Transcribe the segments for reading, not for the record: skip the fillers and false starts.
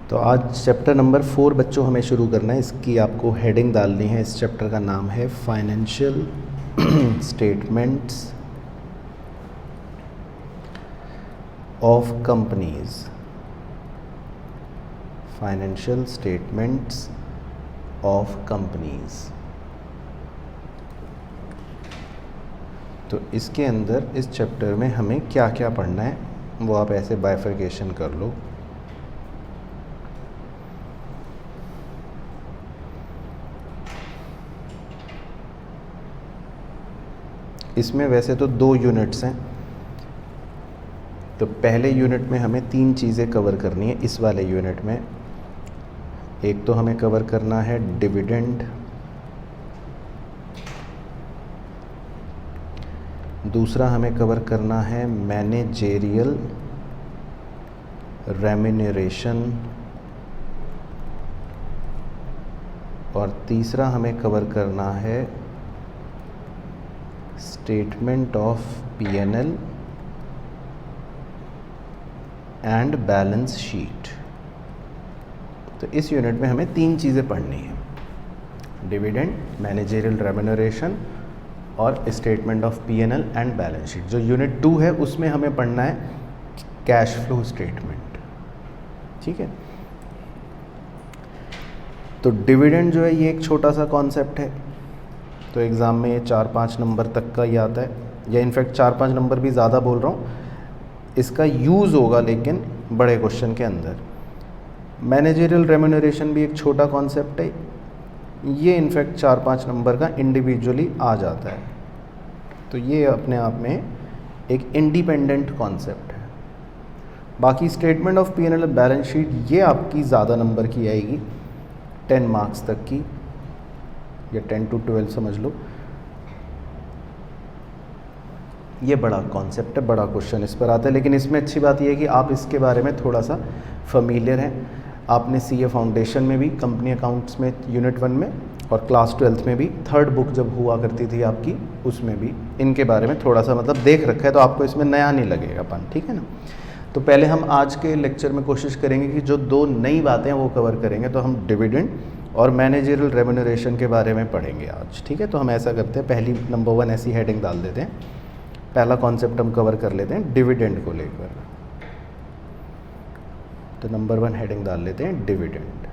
तो आज chapter number 4 बच्चों हमें शुरू करना है। इसकी आपको हेडिंग डालनी है। इस चैप्टर का नाम है financial statements of companies. Financial statements of companies. तो इसके अंदर इस चैप्टर में हमें क्या क्या पढ़ना है वो आप ऐसे बाइफरकेशन कर लो। इसमें वैसे तो 2 यूनिट्स हैं, तो पहले यूनिट में हमें 3 चीज़ें कवर करनी है। इस वाले यूनिट में एक तो हमें कवर करना है डिविडेंड, दूसरा हमें कवर करना है मैनेजेरियल रेम्यूनरेशन, और तीसरा हमें कवर करना है statement of P&L and balance sheet. तो इस यूनिट में हमें 3 चीज़ें पढ़नी है, डिविडेंड, मैनेजेरियल रेम्यूनरेशन और statement of P&L and balance sheet. जो यूनिट 2 है उसमें हमें पढ़ना है कैश फ्लो स्टेटमेंट। ठीक है, तो डिविडेंड जो है ये एक छोटा सा कॉन्सेप्ट है, तो एग्ज़ाम में ये 4-5 नंबर तक का ही आता है, या इनफैक्ट 4-5 नंबर भी ज़्यादा बोल रहा हूँ। इसका यूज़ होगा लेकिन बड़े क्वेश्चन के अंदर। मैनेजेरियल रेम्यूनरेशन भी एक छोटा कॉन्सेप्ट है, ये इनफैक्ट 4-5 नंबर का इंडिविजुअली आ जाता है, तो ये अपने आप में एक इंडिपेंडेंट कॉन्सेप्ट है। बाकी statement of P&L balance sheet ये आपकी ज़्यादा नंबर की आएगी, 10 मार्क्स तक की, या 10 to 12 समझ लो। ये बड़ा कॉन्सेप्ट है, बड़ा क्वेश्चन इस पर आता है, लेकिन इसमें अच्छी बात यह है कि आप इसके बारे में थोड़ा सा फेमिलियर हैं। आपने CA फाउंडेशन में भी, कंपनी अकाउंट्स में यूनिट 1 में, और क्लास 12th में भी 3rd बुक जब हुआ करती थी आपकी उसमें भी इनके बारे में थोड़ा सा मतलब देख रखा है, तो आपको इसमें नया नहीं लगेगा अपन। ठीक है ना। तो पहले हम आज के लेक्चर में कोशिश करेंगे कि जो 2 नई बातें हैं वो कवर करेंगे। तो हम डिविडेंड और मैनेजेरियल रेम्यूनरेशन के बारे में पढ़ेंगे आज। ठीक है, तो हम ऐसा करते हैं, पहली नंबर 1 ऐसी हेडिंग डाल देते हैं। पहला कॉन्सेप्ट हम कवर कर लेते हैं डिविडेंड को लेकर। तो नंबर 1 हेडिंग डाल लेते हैं डिविडेंड।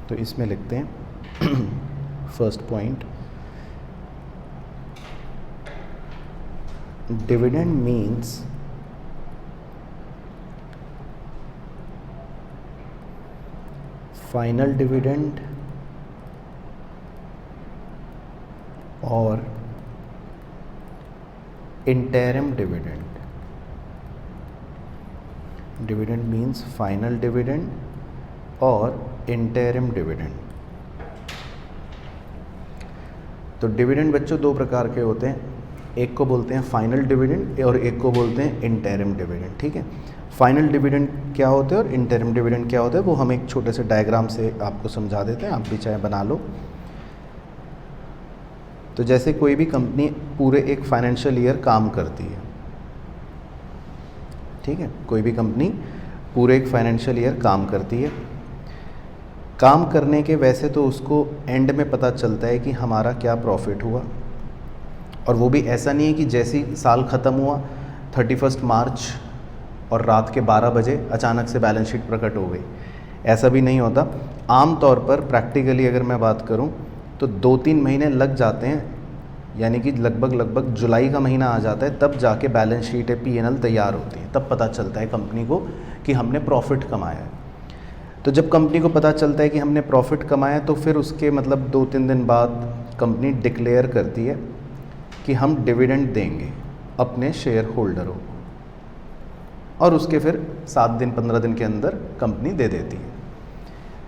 तो इसमें लिखते हैं first point, dividend means final dividend or interim dividend. Dividend means final dividend or interim dividend. तो डिविडेंड बच्चों 2 प्रकार के होते हैं, एक को बोलते हैं फाइनल डिविडेंड और एक को बोलते हैं इंटरिम डिविडेंड। ठीक है, फाइनल डिविडेंड क्या होते हैं और इंटरिम डिविडेंड क्या होता है वो हम एक छोटे से डायग्राम से आपको समझा देते हैं, आप भी चाहे बना लो। तो जैसे कोई भी कंपनी पूरे एक फाइनेंशियल ईयर काम करती है, ठीक है, कोई भी कंपनी पूरे एक फाइनेंशियल ईयर काम करती है। काम करने के वैसे तो उसको एंड में पता चलता है कि हमारा क्या प्रॉफिट हुआ, और वो भी ऐसा नहीं है कि जैसे ही साल ख़त्म हुआ 31 मार्च और रात के 12 बजे अचानक से बैलेंस शीट प्रकट हो गई, ऐसा भी नहीं होता। आम तौर पर प्रैक्टिकली अगर मैं बात करूं तो 2-3 महीने लग जाते हैं, यानी कि लगभग जुलाई का महीना आ जाता है, तब जाके बैलेंस शीट P&L तैयार होती है, तब पता चलता है कंपनी को कि हमने प्रॉफिट कमाया है। तो जब कंपनी को पता चलता है कि हमने प्रॉफिट कमाया, तो फिर उसके मतलब 2-3 दिन बाद कंपनी डिक्लेयर करती है कि हम डिविडेंड देंगे अपने शेयर होल्डरों को, और उसके फिर 7 दिन 15 दिन के अंदर कंपनी दे देती है।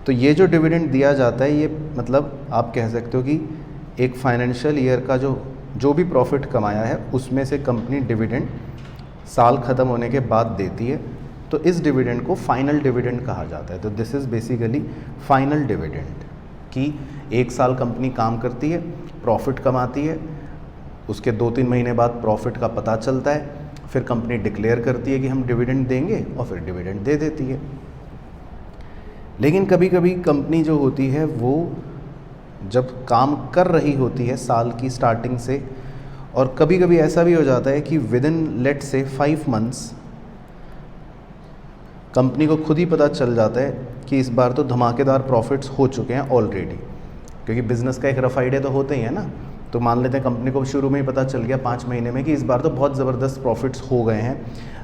तो ये जो डिविडेंड दिया जाता है, ये मतलब आप कह सकते हो कि एक फाइनेंशियल ईयर का जो भी प्रॉफिट कमाया है उसमें से कंपनी डिविडेंड साल ख़त्म होने के बाद देती है। तो इस डिविडेंड को फाइनल डिविडेंड कहा जाता है। तो this is basically final dividend, कि 1 साल कंपनी काम करती है, प्रॉफिट कमाती है, उसके 2-3 महीने बाद प्रॉफिट का पता चलता है, फिर कंपनी डिक्लेयर करती है कि हम डिविडेंड देंगे और फिर डिविडेंड दे देती है। लेकिन कभी कभी कंपनी जो होती है वो जब काम कर रही होती है साल की स्टार्टिंग से, और कभी कभी ऐसा भी हो जाता है कि विद इन लेट से 5 मंथ्स कंपनी को खुद ही पता चल जाता है कि इस बार तो धमाकेदार प्रॉफिट्स हो चुके हैं ऑलरेडी, क्योंकि बिज़नेस का एक रफ आइडिया तो होते ही है ना। तो मान लेते हैं कंपनी को शुरू में ही पता चल गया 5 महीने में कि इस बार तो बहुत ज़बरदस्त प्रॉफिट्स हो गए हैं,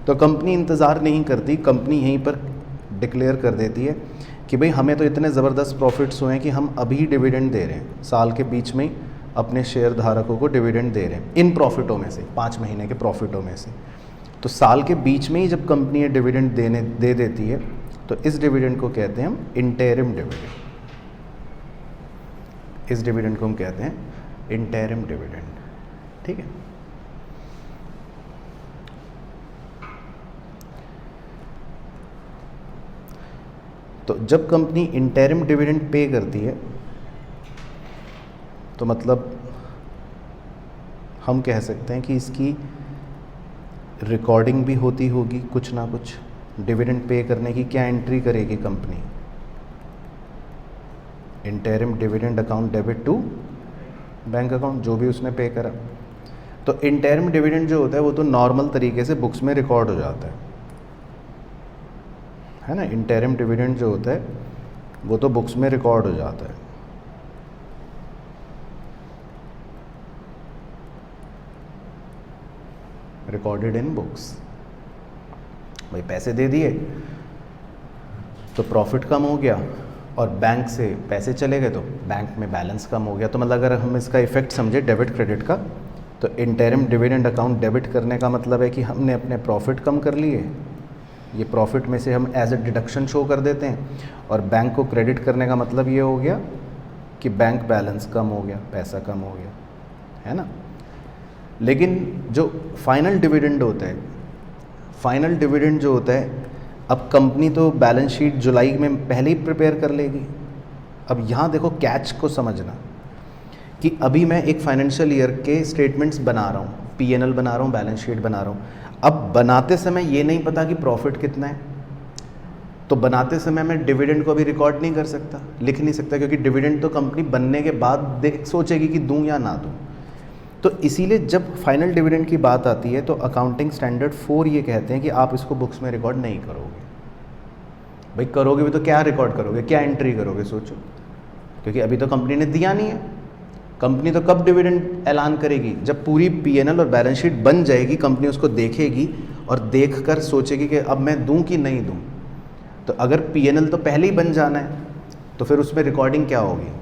तो कंपनी इंतज़ार नहीं करती, कंपनी यहीं पर डिक्लेयर कर देती है कि भाई हमें तो इतने ज़बरदस्त प्रॉफिट्स हुए हैं कि हम अभी डिविडेंड दे रहे हैं, साल के बीच में ही अपने शेयर धारकों को डिविडेंड दे रहे हैं इन प्रॉफिटों में से, 5 महीने के प्रॉफिटों में से। तो साल के बीच में ही जब कंपनी ये डिविडेंड दे देती है तो इस डिविडेंड को कहते हैं हम इंटरिम डिविडेंड। इस डिविडेंड को हम कहते हैं इंटरिम डिविडेंड, ठीक है। तो जब कंपनी इंटरिम डिविडेंड पे करती है तो मतलब हम कह सकते हैं कि इसकी रिकॉर्डिंग भी होती होगी कुछ ना कुछ। डिविडेंड पे करने की क्या एंट्री करेगी company? Interim dividend account debit to bank account, जो भी उसने पे करा। तो इंटरिम डिविडेंड जो होता है वो तो नॉर्मल तरीके से बुक्स में रिकॉर्ड हो जाता है ना। इंटरिम डिविडेंड जो होता है वो तो बुक्स में रिकॉर्ड हो जाता है। Recorded in books. भाई पैसे दे दिए तो प्रॉफिट कम हो गया और बैंक से पैसे चले गए तो बैंक में बैलेंस कम हो गया। तो मतलब अगर हम इसका इफेक्ट समझे डेबिट क्रेडिट का, तो इंटरिम डिविडेंड अकाउंट डेबिट करने का मतलब है कि हमने अपने प्रॉफिट कम कर लिए, ये प्रॉफिट में से हम एज ए डिडक्शन शो कर देते हैं, और बैंक को क्रेडिट करने का मतलब ये हो गया कि बैंक बैलेंस कम हो गया, पैसा कम हो गया, है ना। लेकिन जो फाइनल डिविडेंड होता है, फाइनल डिविडेंड जो होता है, अब कंपनी तो बैलेंस शीट जुलाई में पहले ही प्रिपेयर कर लेगी। अब यहाँ देखो कैच को समझना कि अभी मैं एक फाइनेंशियल ईयर के स्टेटमेंट्स बना रहा हूँ, P&L बना रहा हूँ, बैलेंस शीट बना रहा हूँ। अब बनाते समय ये नहीं पता कि प्रॉफिट कितना है, तो बनाते समय मैं डिविडेंड को भी रिकॉर्ड नहीं कर सकता, लिख नहीं सकता, क्योंकि डिविडेंड तो कंपनी बनने के बाद सोचेगी कि दूँ या ना दूँ। तो इसीलिए जब फाइनल डिविडेंड की बात आती है तो अकाउंटिंग स्टैंडर्ड 4 ये कहते हैं कि आप इसको बुक्स में रिकॉर्ड नहीं करोगे। भाई करोगे भी तो क्या रिकॉर्ड करोगे, क्या एंट्री करोगे, सोचो, क्योंकि अभी तो कंपनी ने दिया नहीं है। कंपनी तो कब डिविडेंड ऐलान करेगी? जब पूरी P&L और बैलेंस शीट बन जाएगी, कंपनी उसको देखेगी और देखकर सोचेगी कि अब मैं दूं कि नहीं दूं। तो अगर P&L तो पहले ही बन जाना है तो फिर उसमें रिकॉर्डिंग क्या होगी?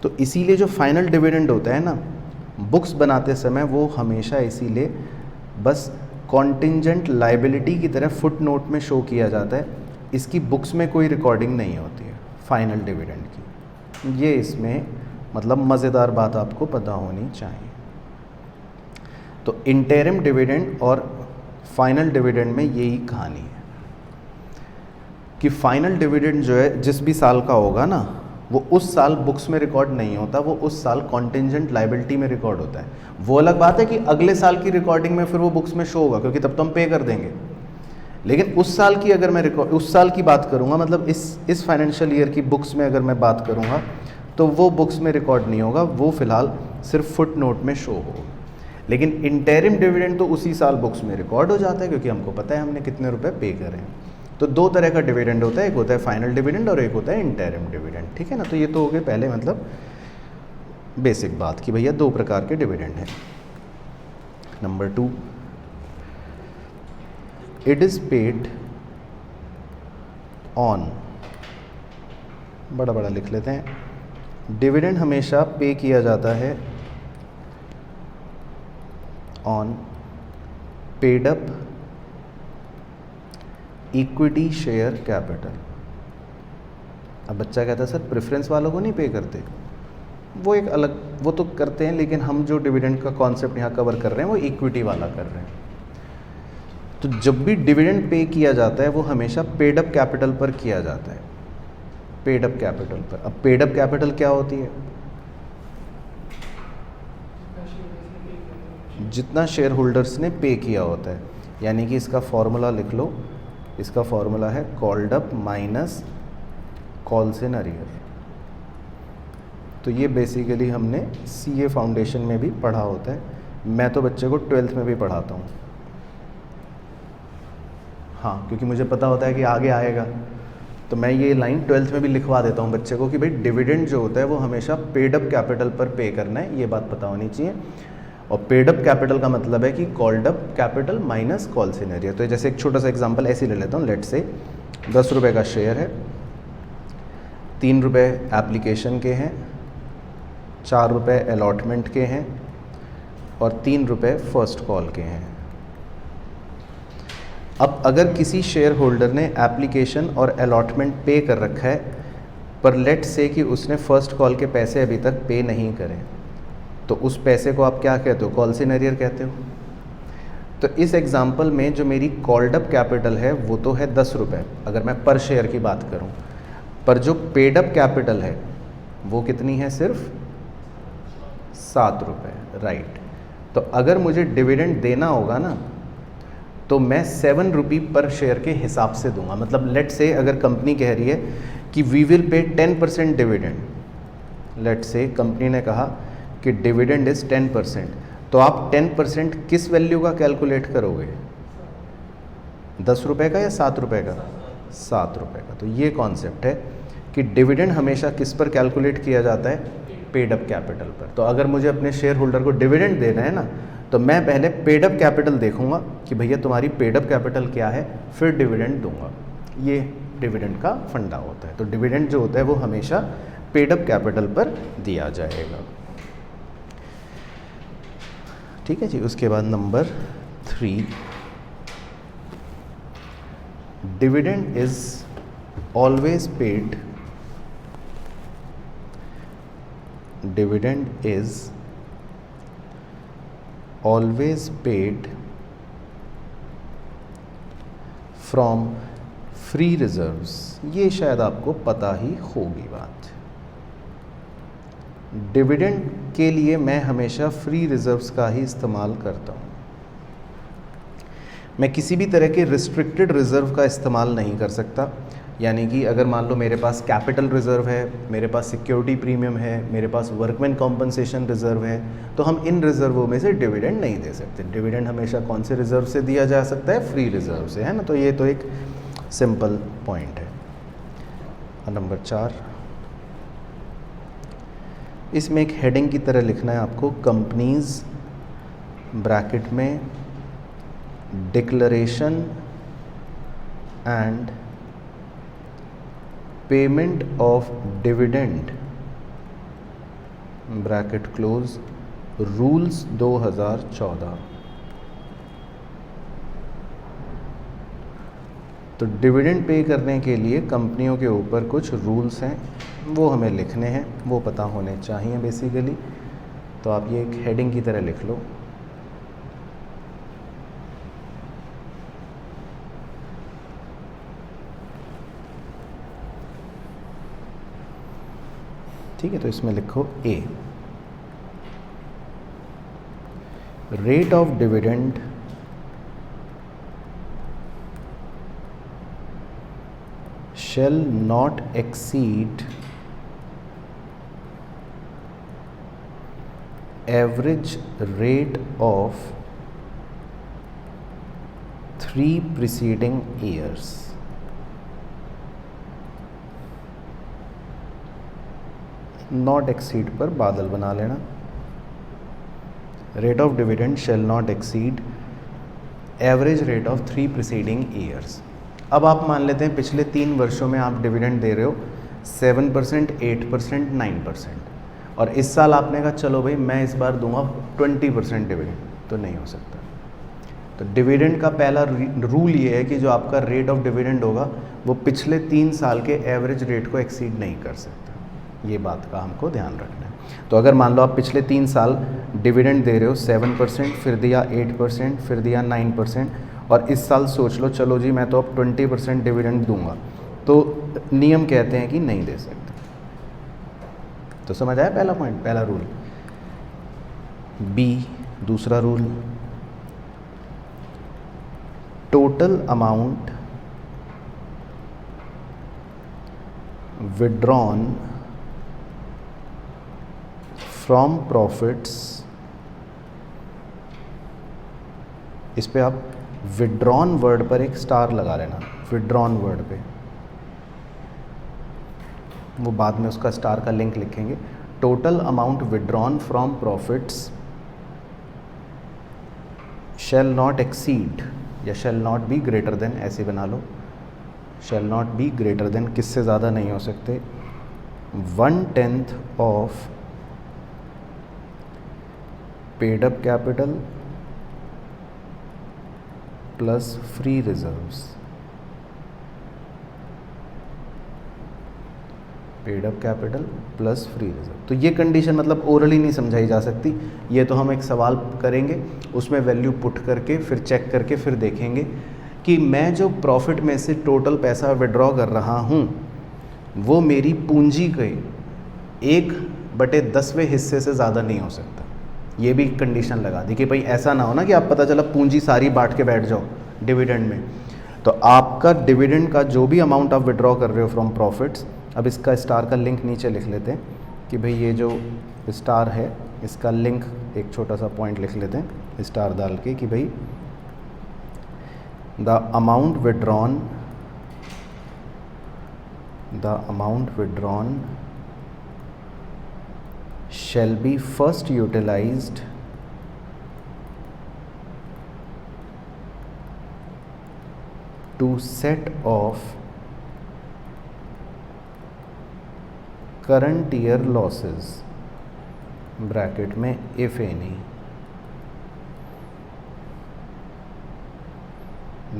तो इसीलिए जो फाइनल डिविडेंड होता है ना, बुक्स बनाते समय वो हमेशा इसीलिए बस कॉन्टिंजेंट लाइबिलिटी की तरह फुट नोट में शो किया जाता है, इसकी बुक्स में कोई रिकॉर्डिंग नहीं होती है फाइनल डिविडेंड की। ये इसमें मतलब मज़ेदार बात आपको पता होनी चाहिए। तो इंटरिम डिविडेंड और फाइनल डिविडेंड में यही कहानी है कि फाइनल डिविडेंड जो है जिस भी साल का होगा ना, वो उस साल बुक्स में रिकॉर्ड नहीं होता, वो उस साल कॉन्टिंजेंट लाइबिलिटी में रिकॉर्ड होता है। वो अलग बात है कि अगले साल की रिकॉर्डिंग में फिर वो बुक्स में शो होगा, क्योंकि तब तो हम पे कर देंगे। लेकिन उस साल की अगर मैं उस साल की बात करूँगा, मतलब इस फाइनेंशियल ईयर की बुक्स में अगर मैं बात करूँगा, तो वो बुक्स में रिकॉर्ड नहीं होगा, वो फिलहाल सिर्फ फुट नोट में शो होगा। लेकिन इंटरिम डिविडेंड तो उसी साल बुक्स में रिकॉर्ड हो जाता है, क्योंकि हमको पता है हमने कितने रुपए पे करे हैं। तो 2 तरह का डिविडेंड होता है, एक होता है फाइनल डिविडेंड और एक होता है इंटरिम डिविडेंड, ठीक है ना। तो ये तो हो गए पहले मतलब बेसिक बात कि भैया 2 प्रकार के डिविडेंड हैं। Number 2, it is paid on, बड़ा बड़ा लिख लेते हैं, डिविडेंड हमेशा पे किया जाता है on paid up equity share capital. अब बच्चा कहता है सर प्रेफरेंस वालों को नहीं पे करते, वो एक अलग, वो तो करते हैं, लेकिन हम जो डिविडेंड का कॉन्सेप्ट यहाँ कवर कर रहे हैं वो इक्विटी वाला कर रहे हैं। तो जब भी डिविडेंड पे किया जाता है वो हमेशा पेड अप कैपिटल पर किया जाता है, पेड अप कैपिटल पर। अब पेड अप कैपिटल क्या होती है? जितना शेयर होल्डर्स ने पे किया होता है, यानी कि इसका फॉर्मूला लिख लो, इसका फॉर्मूला है called up minus calls in arrear. तो ये बेसिकली हमने सीए फाउंडेशन में भी पढ़ा होता है, मैं तो बच्चे को 12th में भी पढ़ाता हूँ। हाँ, क्योंकि मुझे पता होता है कि आगे आएगा, तो मैं ये लाइन 12th में भी लिखवा देता हूँ बच्चे को कि भाई डिविडेंड जो होता है वो हमेशा पेड अप कैपिटल पर पे करना है, ये बात पता होनी चाहिए। और पेड अप कैपिटल का मतलब है कि called up capital minus calls in arrear. तो जैसे एक छोटा सा एग्जांपल ऐसे ही ले लेता हूँ, लेट से 10 रुपये का शेयर है, 3 रुपये एप्लीकेशन के हैं, 4 रुपये अलॉटमेंट के हैं और 3 रुपये फर्स्ट कॉल के हैं। अब अगर किसी शेयर होल्डर ने एप्लीकेशन और अलॉटमेंट पे कर रखा है, पर लेट से कि उसने फर्स्ट कॉल के पैसे अभी तक पे नहीं करे, तो उस पैसे को आप क्या कहते हो? कॉल्स इन अरियर कहते हो। तो इस एग्जांपल में जो मेरी कॉल्ड अप कैपिटल है वो तो है 10 रुपये, अगर मैं पर शेयर की बात करूं, पर जो पेड अप कैपिटल है वो कितनी है? सिर्फ 7 रुपये, राइट। तो अगर मुझे डिविडेंड देना होगा ना, तो मैं 7 रुपये पर शेयर के हिसाब से दूंगा। मतलब लेट से अगर कंपनी कह रही है कि we will pay 10% dividend, late से कंपनी ने कहा कि डिविडेंड इज 10%, तो आप 10% किस वैल्यू का कैलकुलेट करोगे? 10 रुपये का या 7 रुपये का? 7 रुपये का। तो ये कॉन्सेप्ट है कि डिविडेंड हमेशा किस पर कैलकुलेट किया जाता है? पेड अप कैपिटल पर। तो अगर मुझे अपने शेयर होल्डर को डिविडेंड देना है ना, तो मैं पहले पेड अप कैपिटल देखूंगा कि भैया तुम्हारी पेड अप कैपिटल क्या है, फिर डिविडेंड दूंगा। ये डिविडेंड का फंडा होता है। तो डिविडेंड जो होता है वो हमेशा पेड अप कैपिटल पर दिया जाएगा। ठीक है जी। उसके बाद number 3, dividend is always paid, dividend is always paid from free reserves। ये शायद आपको पता ही होगी बात। डिविडेंड के लिए मैं हमेशा फ्री रिजर्व्स का ही इस्तेमाल करता हूँ। मैं किसी भी तरह के रिस्ट्रिक्टेड रिजर्व का इस्तेमाल नहीं कर सकता। यानी कि अगर मान लो मेरे पास कैपिटल रिजर्व है, मेरे पास सिक्योरिटी प्रीमियम है, मेरे पास वर्कमैन कॉम्पनसेशन रिजर्व है, तो हम इन रिजर्वों में से डिविडेंड नहीं दे सकते। डिविडेंड हमेशा कौन से रिजर्व से दिया जा सकता है? फ्री रिजर्व से, है ना। तो ये तो एक सिंपल पॉइंट है। नंबर 4, इसमें एक हेडिंग की तरह लिखना है आपको, कंपनीज ब्रैकेट में declaration and payment of dividend bracket close rules 2014। तो डिविडेंड पे करने के लिए कंपनियों के ऊपर कुछ रूल्स हैं, वो हमें लिखने हैं, वो पता होने चाहिए बेसिकली। तो आप ये एक हेडिंग की तरह लिख लो। ठीक है। तो इसमें लिखो A, rate of dividend shall not exceed average rate of 3 preceding years। Not exceed पर बादल बना लेना। Rate of dividend shall not exceed average rate of 3 preceding years. अब आप मान लेते हैं पिछले 3 वर्षों में आप डिविडेंड दे रहे हो 7%, 8%, 9%, और इस साल आपने कहा चलो भाई मैं इस बार दूंगा 20% डिविडेंड, तो नहीं हो सकता। तो डिविडेंड का पहला रूल ये है कि जो आपका रेट ऑफ डिविडेंड होगा वो पिछले 3 साल के एवरेज रेट को एक्सीड नहीं कर सकता। ये बात का हमको ध्यान रखना है। तो अगर मान लो आप पिछले 3 साल डिविडेंड दे रहे हो 7%, फिर दिया 8%, फिर दिया 9%, और इस साल सोच लो चलो जी मैं तो अब 20% डिविडेंड दूंगा, तो नियम कहते हैं कि नहीं दे सकते। तो समझ आया पहला पॉइंट, पहला रूल। बी, दूसरा rule, total amount withdrawn from profits, इस पे आप विड्रॉन वर्ड पर एक स्टार लगा लेना, विड्रॉन वर्ड पे, वो बाद में उसका स्टार का लिंक लिखेंगे। Total amount withdrawn from profits shall not exceed या shall not be greater than, ऐसे बना लो, shall not be greater than, किससे ज़्यादा नहीं हो सकते, 1/10 of paid up capital plus free reserves. Paid up capital plus free reserve. तो ये कंडीशन मतलब ओरली नहीं समझाई जा सकती, ये तो हम एक सवाल करेंगे, उसमें वैल्यू पुट करके फिर चेक करके फिर देखेंगे कि मैं जो प्रॉफिट में से टोटल पैसा विड्रॉ कर रहा हूँ वो मेरी पूंजी के 1/10वें हिस्से से ज़्यादा नहीं हो सकता। ये भी कंडीशन लगा दी कि भाई ऐसा ना हो ना कि आप पता चला पूंजी सारी बांट के बैठ जाओ डिविडेंड में। तो आपका डिविडेंड का जो भी अमाउंट आप विड्रॉ कर रहे हो फ्रॉम प्रॉफिट्स, अब इसका स्टार का लिंक नीचे लिख लेते हैं कि भाई ये जो स्टार है इसका लिंक एक छोटा सा पॉइंट लिख लेते हैं स्टार डाल के कि भाई the amount withdrawn shall be first utilized to set off current year losses, bracket में if any,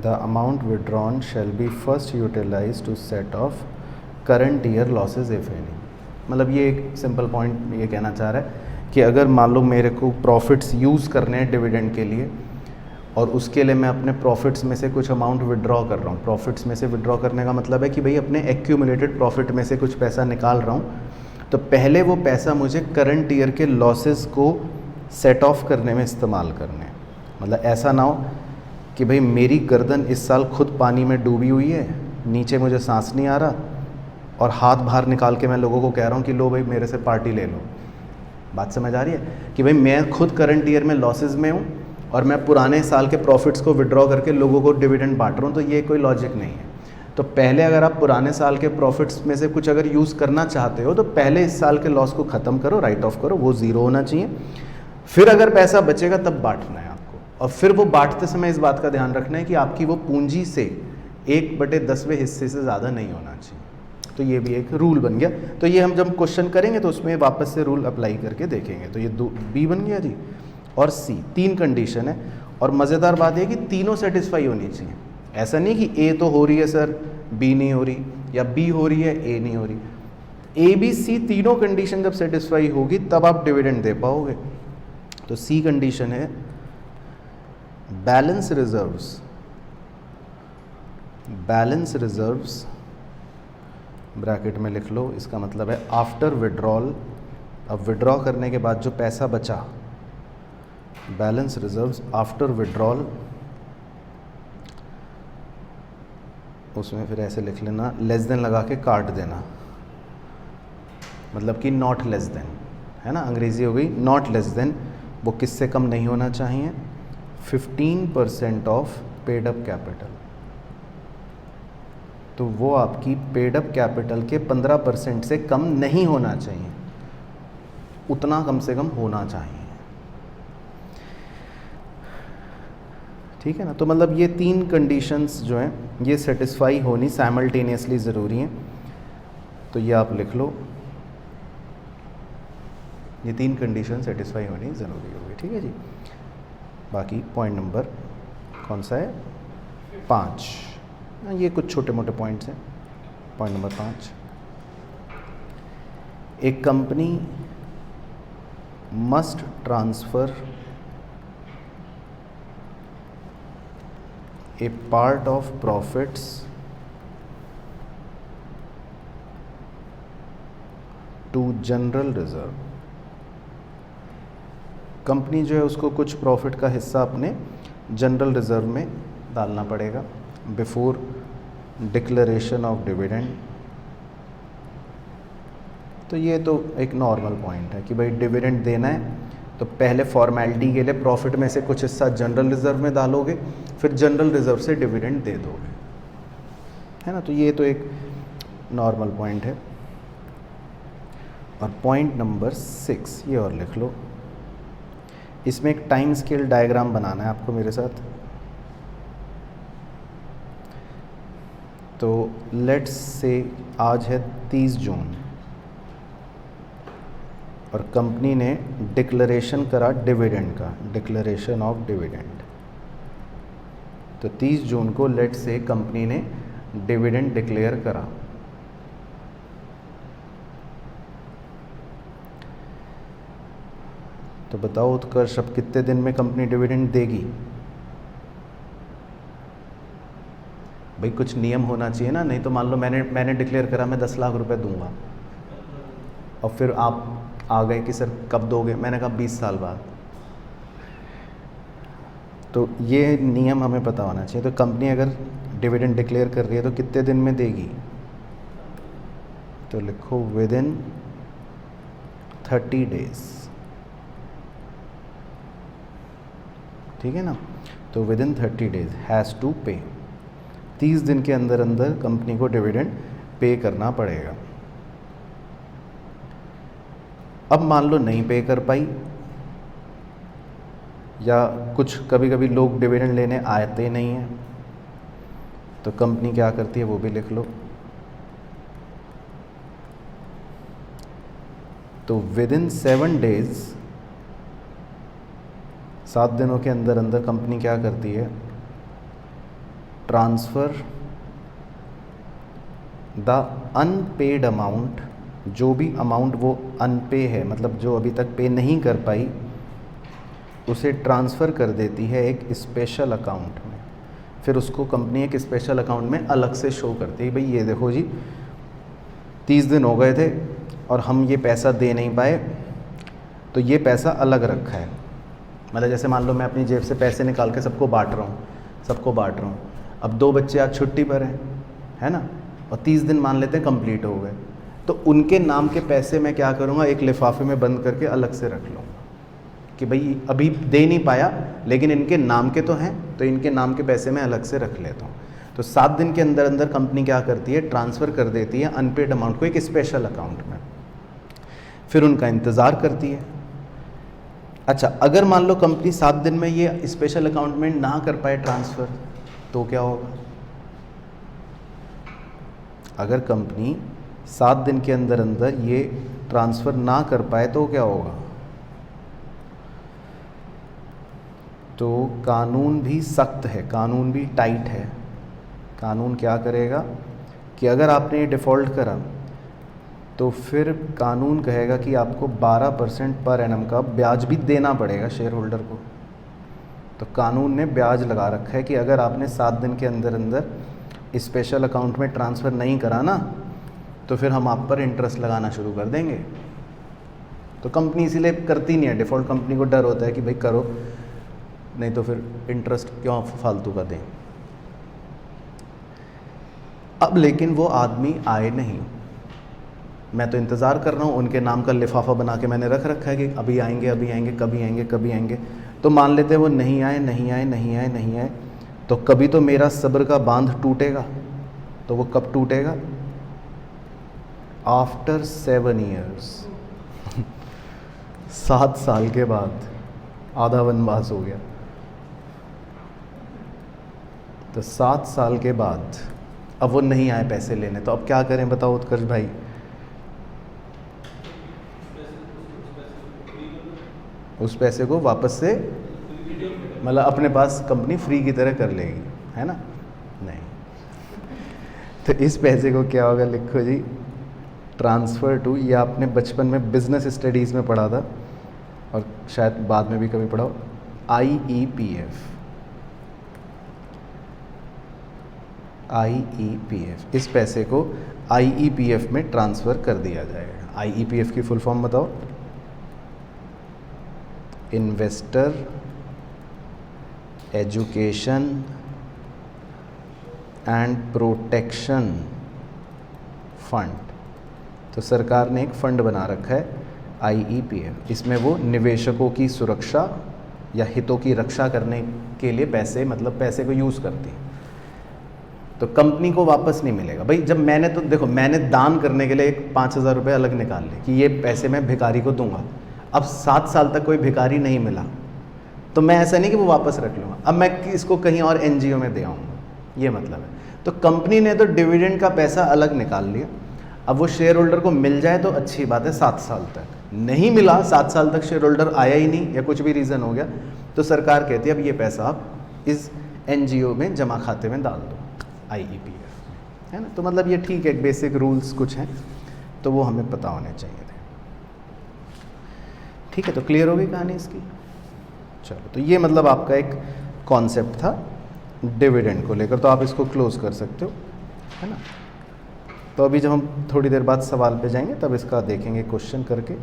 the amount withdrawn shall be first utilized to set off current year losses if any। मतलब ये एक simple point ये कहना चाह रहा है कि अगर मान लो मेरे को प्रॉफिट्स यूज़ करने हैं डिविडेंड के लिए और उसके लिए मैं अपने प्रॉफिट्स में से कुछ अमाउंट विड्रॉ कर रहा हूँ, प्रॉफिट्स में से विड्रॉ करने का मतलब है कि भाई अपने एक्यूमुलेटेड प्रॉफिट में से कुछ पैसा निकाल रहा हूँ, तो पहले वो पैसा मुझे करंट ईयर के लॉसेस को सेट ऑफ करने में इस्तेमाल करने हैं। मतलब ऐसा ना हो कि भाई मेरी गर्दन इस साल खुद पानी में डूबी हुई है, नीचे मुझे सांस नहीं आ रहा और हाथ बाहर निकाल के मैं लोगों को कह रहा हूँ कि लो भाई मेरे से पार्टी ले लो। बात समझ आ रही है कि भाई मैं खुद करंट ईयर में लॉसेस में हूँ और मैं पुराने साल के प्रॉफिट्स को विड्रॉ करके लोगों को डिविडेंड बांट रहा हूँ, तो ये कोई लॉजिक नहीं है। तो पहले अगर आप पुराने साल के प्रॉफिट्स में से कुछ अगर यूज़ करना चाहते हो तो पहले इस साल के लॉस को ख़त्म करो, राइट ऑफ करो, वो ज़ीरो होना चाहिए, फिर अगर पैसा बचेगा तब बांटना है आपको। और फिर वो बांटते समय इस बात का ध्यान रखना है कि आपकी वो पूंजी से 1/10वें हिस्से से ज़्यादा नहीं होना चाहिए। तो ये भी एक रूल बन गया। तो ये हम जब क्वेश्चन करेंगे तो उसमें वापस से रूल अप्लाई करके देखेंगे। तो ये बी बन गया जी, और सी, 3 कंडीशन है। और मज़ेदार बात है कि तीनों सेटिस्फाई होनी चाहिए। ऐसा नहीं कि ए तो हो रही है सर, बी नहीं हो रही, या बी हो रही है ए नहीं हो रही। ए बी सी तीनों कंडीशन जब सेटिस्फाई होगी तब आप डिविडेंड दे पाओगे। तो सी कंडीशन है बैलेंस रिजर्व्स ब्रैकेट में लिख लो, इसका मतलब है आफ्टर विड्रॉल। अब विड्रॉ करने के बाद जो पैसा बचा, बैलेंस रिजर्व्स आफ्टर विड्रॉल, उसमें फिर ऐसे लिख लेना, लेस देन लगा के काट देना, मतलब कि नॉट लेस देन, है ना, अंग्रेजी हो गई नॉट लेस देन। वो किससे कम नहीं होना चाहिए, 15% ऑफ पेड अप कैपिटल। तो वो आपकी पेड अप कैपिटल के 15% से कम नहीं होना चाहिए, उतना कम से कम होना चाहिए। ठीक है ना। तो मतलब ये 3 कंडीशंस जो हैं ये सेटिस्फाई होनी साइमल्टेनियसली ज़रूरी हैं। तो ये आप लिख लो, ये 3 कंडीशन सेटिस्फाई होनी ज़रूरी होगी। ठीक है जी। बाकी पॉइंट नंबर कौन सा है, 5। ये कुछ छोटे मोटे पॉइंट्स हैं। पॉइंट नंबर 5, एक company must transfer a part of profits to general reserve. Company जो है उसको कुछ प्रॉफिट का हिस्सा अपने जनरल रिजर्व में डालना पड़ेगा बिफोर डिक्लेरेशन ऑफ डिविडेंड। तो ये तो एक नॉर्मल पॉइंट है कि भाई डिविडेंड देना है तो पहले फॉर्मेलिटी के लिए प्रॉफिट में से कुछ हिस्सा जनरल रिजर्व में डालोगे, फिर जनरल रिजर्व से डिविडेंड दे दोगे, है ना। तो ये तो एक नॉर्मल पॉइंट है। और पॉइंट नंबर 6 ये और लिख लो, इसमें एक टाइम स्केल डायग्राम बनाना है आपको मेरे साथ। तो लेट्स से आज है 30 जून और कंपनी ने डिक्लेरेशन करा डिविडेंड का, डिक्लेरेशन ऑफ डिविडेंड। तो 30 जून को लेट्स से कंपनी ने डिविडेंड डिक्लेयर करा। तो बताओ उत्कर्ष, अब कितने दिन में कंपनी डिविडेंड देगी? भाई कुछ नियम होना चाहिए ना, नहीं तो मान लो मैंने डिक्लेयर करा मैं 10 लाख रुपए दूंगा और फिर आप आ गए कि सर कब दोगे, मैंने कहा 20 साल बाद। तो ये नियम हमें पता होना चाहिए। तो कंपनी अगर डिविडेंड डिक्लेयर कर रही है तो कितने दिन में देगी? तो लिखो विद इन 30 डेज, ठीक है ना। तो within 30 days has to pay, 30 दिन के अंदर अंदर कंपनी को डिविडेंड पे करना पड़ेगा। अब मान लो नहीं पे कर पाई, या कुछ कभी कभी लोग डिविडेंड लेने आते नहीं हैं, तो कंपनी क्या करती है वो भी लिख लो। तो विद इन 7 डेज, 7 दिनों के अंदर अंदर कंपनी क्या करती है, ट्रांसफ़र द अनपेड अमाउंट, जो भी अमाउंट वो अनपे है, मतलब जो अभी तक पे नहीं कर पाई, उसे ट्रांसफ़र कर देती है एक स्पेशल अकाउंट में। फिर उसको कंपनी एक स्पेशल अकाउंट में अलग से शो करती है, भाई ये देखो जी 30 दिन हो गए थे और हम ये पैसा दे नहीं पाए, तो ये पैसा अलग रखा है। मतलब जैसे मान लो मैं अपनी जेब से पैसे निकाल के सबको बांट रहा हूँ, अब 2 बच्चे आज छुट्टी पर हैं, है ना, और 30 दिन मान लेते हैं कंप्लीट हो गए, तो उनके नाम के पैसे मैं क्या करूँगा, एक लिफाफे में बंद करके अलग से रख लूँगा कि भाई अभी दे नहीं पाया लेकिन इनके नाम के तो हैं, तो इनके नाम के पैसे मैं अलग से रख लेता हूँ। तो 7 दिन के अंदर अंदर कंपनी क्या करती है, ट्रांसफ़र कर देती है अनपेड अमाउंट को एक स्पेशल अकाउंट में, फिर उनका इंतज़ार करती है। अच्छा, अगर मान लो कंपनी 7 दिन में ये स्पेशल अकाउंट में ना कर पाए ट्रांसफ़र, तो क्या होगा? अगर कंपनी 7 दिन के अंदर अंदर ये ट्रांसफ़र ना कर पाए तो क्या होगा? तो कानून भी सख्त है, कानून भी टाइट है। कानून क्या करेगा कि अगर आपने ये डिफ़ॉल्ट करा तो फिर कानून कहेगा कि आपको 12% पर एनम का ब्याज भी देना पड़ेगा शेयर होल्डर को। तो कानून ने ब्याज लगा रखा है कि अगर आपने 7 दिन के अंदर अंदर स्पेशल अकाउंट में ट्रांसफ़र नहीं करा ना, तो फिर हम आप पर इंटरेस्ट लगाना शुरू कर देंगे। तो कंपनी इसीलिए करती नहीं है डिफ़ॉल्ट, कंपनी को डर होता है कि भाई करो, नहीं तो फिर इंटरेस्ट क्यों फालतू का दें। अब लेकिन वो आदमी आए नहीं, मैं तो इंतज़ार कर रहा हूँ, उनके नाम का लिफाफा बना के मैंने रख रखा है कि अभी आएंगे, कभी आएंगे। तो मान लेते हैं वो नहीं आए, तो कभी तो मेरा सब्र का बांध टूटेगा। तो वो कब टूटेगा? आफ्टर 7 ईयर्स 7 साल के बाद, आधा वनवास हो गया। तो 7 साल के बाद अब वो नहीं आए पैसे लेने, तो अब क्या करें बताओ उत्कर्ष भाई? उस पैसे को वापस से मतलब अपने पास कंपनी फ्री की तरह कर लेगी, है ना? नहीं। तो इस पैसे को क्या होगा, लिखो जी, ट्रांसफ़र टू, ये आपने बचपन में बिजनेस स्टडीज़ में पढ़ा था और शायद बाद में भी कभी पढ़ा हो, IEPF। इस पैसे को IEPF में ट्रांसफ़र कर दिया जाएगा। IEPF की फुल फॉर्म बताओ? Investor education and protection fund. तो सरकार ने एक फ़ंड बना रखा है IEPF, इसमें वो निवेशकों की सुरक्षा या हितों की रक्षा करने के लिए पैसे, मतलब पैसे को यूज़ करती है। तो कंपनी को वापस नहीं मिलेगा भाई। जब मैंने, तो देखो, मैंने दान करने के लिए एक 5,000 रुपये अलग निकाल लिए कि ये पैसे मैं भिखारी को दूंगा। अब 7 साल तक कोई भिखारी नहीं मिला तो मैं ऐसा नहीं कि वो वापस रख लूँगा, अब मैं इसको कहीं और NGO में दे आऊँगा, ये मतलब है। तो कंपनी ने तो डिविडेंड का पैसा अलग निकाल लिया। अब वो शेयर होल्डर को मिल जाए तो अच्छी बात है, 7 साल तक नहीं मिला, 7 साल तक शेयर होल्डर आया ही नहीं या कुछ भी रीज़न हो गया, तो सरकार कहती है अब ये पैसा आप इस NGO में जमा खाते में डाल दो, IEPF, है ना। तो मतलब ये ठीक है, बेसिक रूल्स कुछ हैं तो वो हमें पता होने चाहिए थे। ठीक है, तो क्लियर हो गई कहानी इसकी। चलो, तो ये मतलब आपका एक कॉन्सेप्ट था डिविडेंड को लेकर, तो आप इसको क्लोज कर सकते हो, है ना। तो अभी जब हम थोड़ी देर बाद सवाल पे जाएंगे तब इसका देखेंगे क्वेश्चन करके।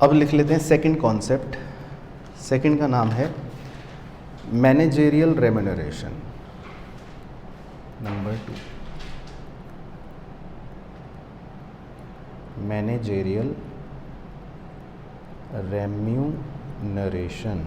अब लिख लेते हैं सेकंड कॉन्सेप्ट। सेकंड का नाम है managerial remuneration. Number 2, managerial remuneration.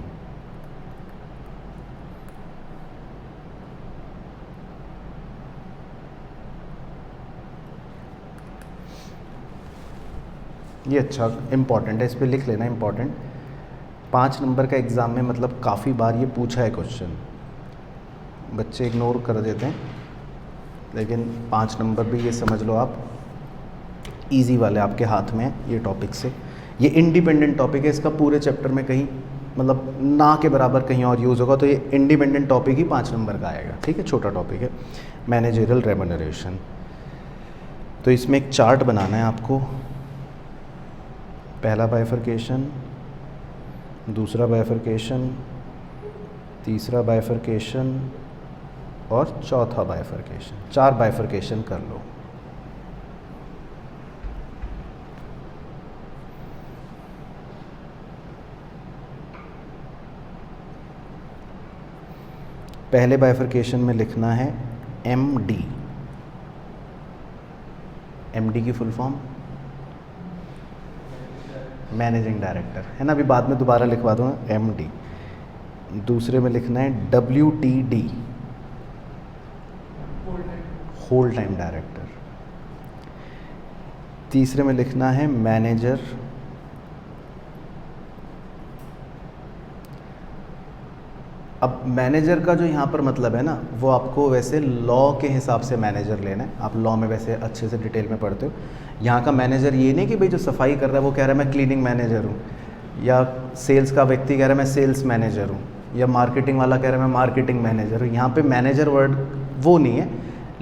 ये अच्छा इम्पॉर्टेंट है, इस पर लिख लेना इम्पॉर्टेंट। 5 नंबर का एग्ज़ाम में मतलब काफ़ी बार ये पूछा है क्वेश्चन, बच्चे इग्नोर कर देते हैं, लेकिन 5 नंबर भी ये समझ लो आप इजी वाले आपके हाथ में है ये टॉपिक से। ये इंडिपेंडेंट टॉपिक है, इसका पूरे चैप्टर में कहीं मतलब ना के बराबर कहीं और यूज़ होगा, तो ये इंडिपेंडेंट टॉपिक ही 5 नंबर का आएगा। ठीक है, छोटा टॉपिक है मैनेजेरियल रेम्यूनरेशन। तो इसमें एक चार्ट बनाना है आपको। पहला बाइफरकेशन, दूसरा बाइफरकेशन, तीसरा बाइफरकेशन और चौथा बाइफरकेशन। 4 बाइफरकेशन कर लो। पहले बाइफरकेशन में लिखना है MD। MD की फुल फॉर्म मैनेजिंग डायरेक्टर, है ना। अभी बाद में दोबारा लिखवा दूंगा MD। दूसरे में लिखना है WTD, होल टाइम डायरेक्टर। तीसरे में लिखना है मैनेजर। अब मैनेजर का जो यहाँ पर मतलब है ना, वो आपको वैसे लॉ के हिसाब से मैनेजर लेना है। आप लॉ में वैसे अच्छे से डिटेल में पढ़ते हो। यहाँ का मैनेजर ये नहीं कि भाई जो सफाई कर रहा है वो कह रहा है मैं क्लीनिंग मैनेजर हूँ, या सेल्स का व्यक्ति कह रहा है मैं सेल्स मैनेजर हूँ, या मार्केटिंग वाला कह रहा है मैं मार्केटिंग मैनेजर हूँ। यहाँ पे मैनेजर वर्ड वो नहीं है।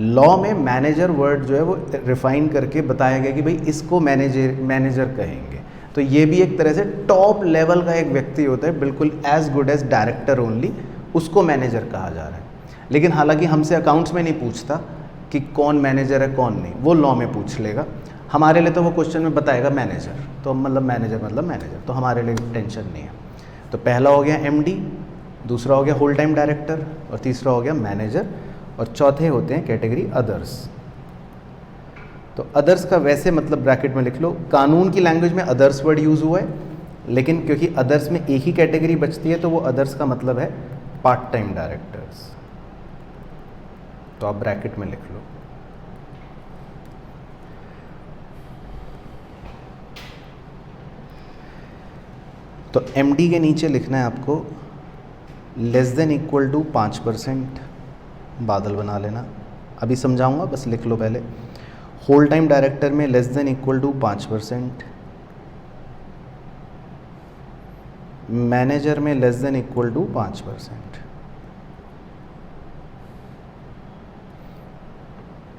लॉ में मैनेजर वर्ड जो है वो रिफाइन करके बताया गया कि भाई इसको मैनेजर कहेंगे। तो ये भी एक तरह से टॉप लेवल का एक व्यक्ति होता है, बिल्कुल as good as director only, उसको मैनेजर कहा जा रहा है। लेकिन हालांकि हमसे अकाउंट्स में नहीं पूछता कि कौन मैनेजर है कौन नहीं, वो लॉ में पूछ लेगा। हमारे लिए तो वो क्वेश्चन में बताएगा मैनेजर, तो मतलब मैनेजर, तो हमारे लिए टेंशन नहीं है। तो पहला हो गया MD, दूसरा हो गया होल टाइम डायरेक्टर, और तीसरा हो गया मैनेजर, और चौथे होते हैं कैटेगरी अदर्स। तो अदर्स का वैसे मतलब ब्रैकेट में लिख लो, कानून की लैंग्वेज में अदर्स वर्ड यूज़ हुआ है, लेकिन क्योंकि अदर्स में एक ही कैटेगरी बचती है तो वो अदर्स का मतलब है पार्ट टाइम डायरेक्टर्स। तो आप ब्रैकेट में लिख लो। तो MD के नीचे लिखना है आपको लेस देन इक्वल टू 5%, बादल बना लेना, अभी समझाऊंगा, बस लिख लो पहले। होल टाइम डायरेक्टर में less than equal to 5%, manager में लेस देन इक्वल टू 5%।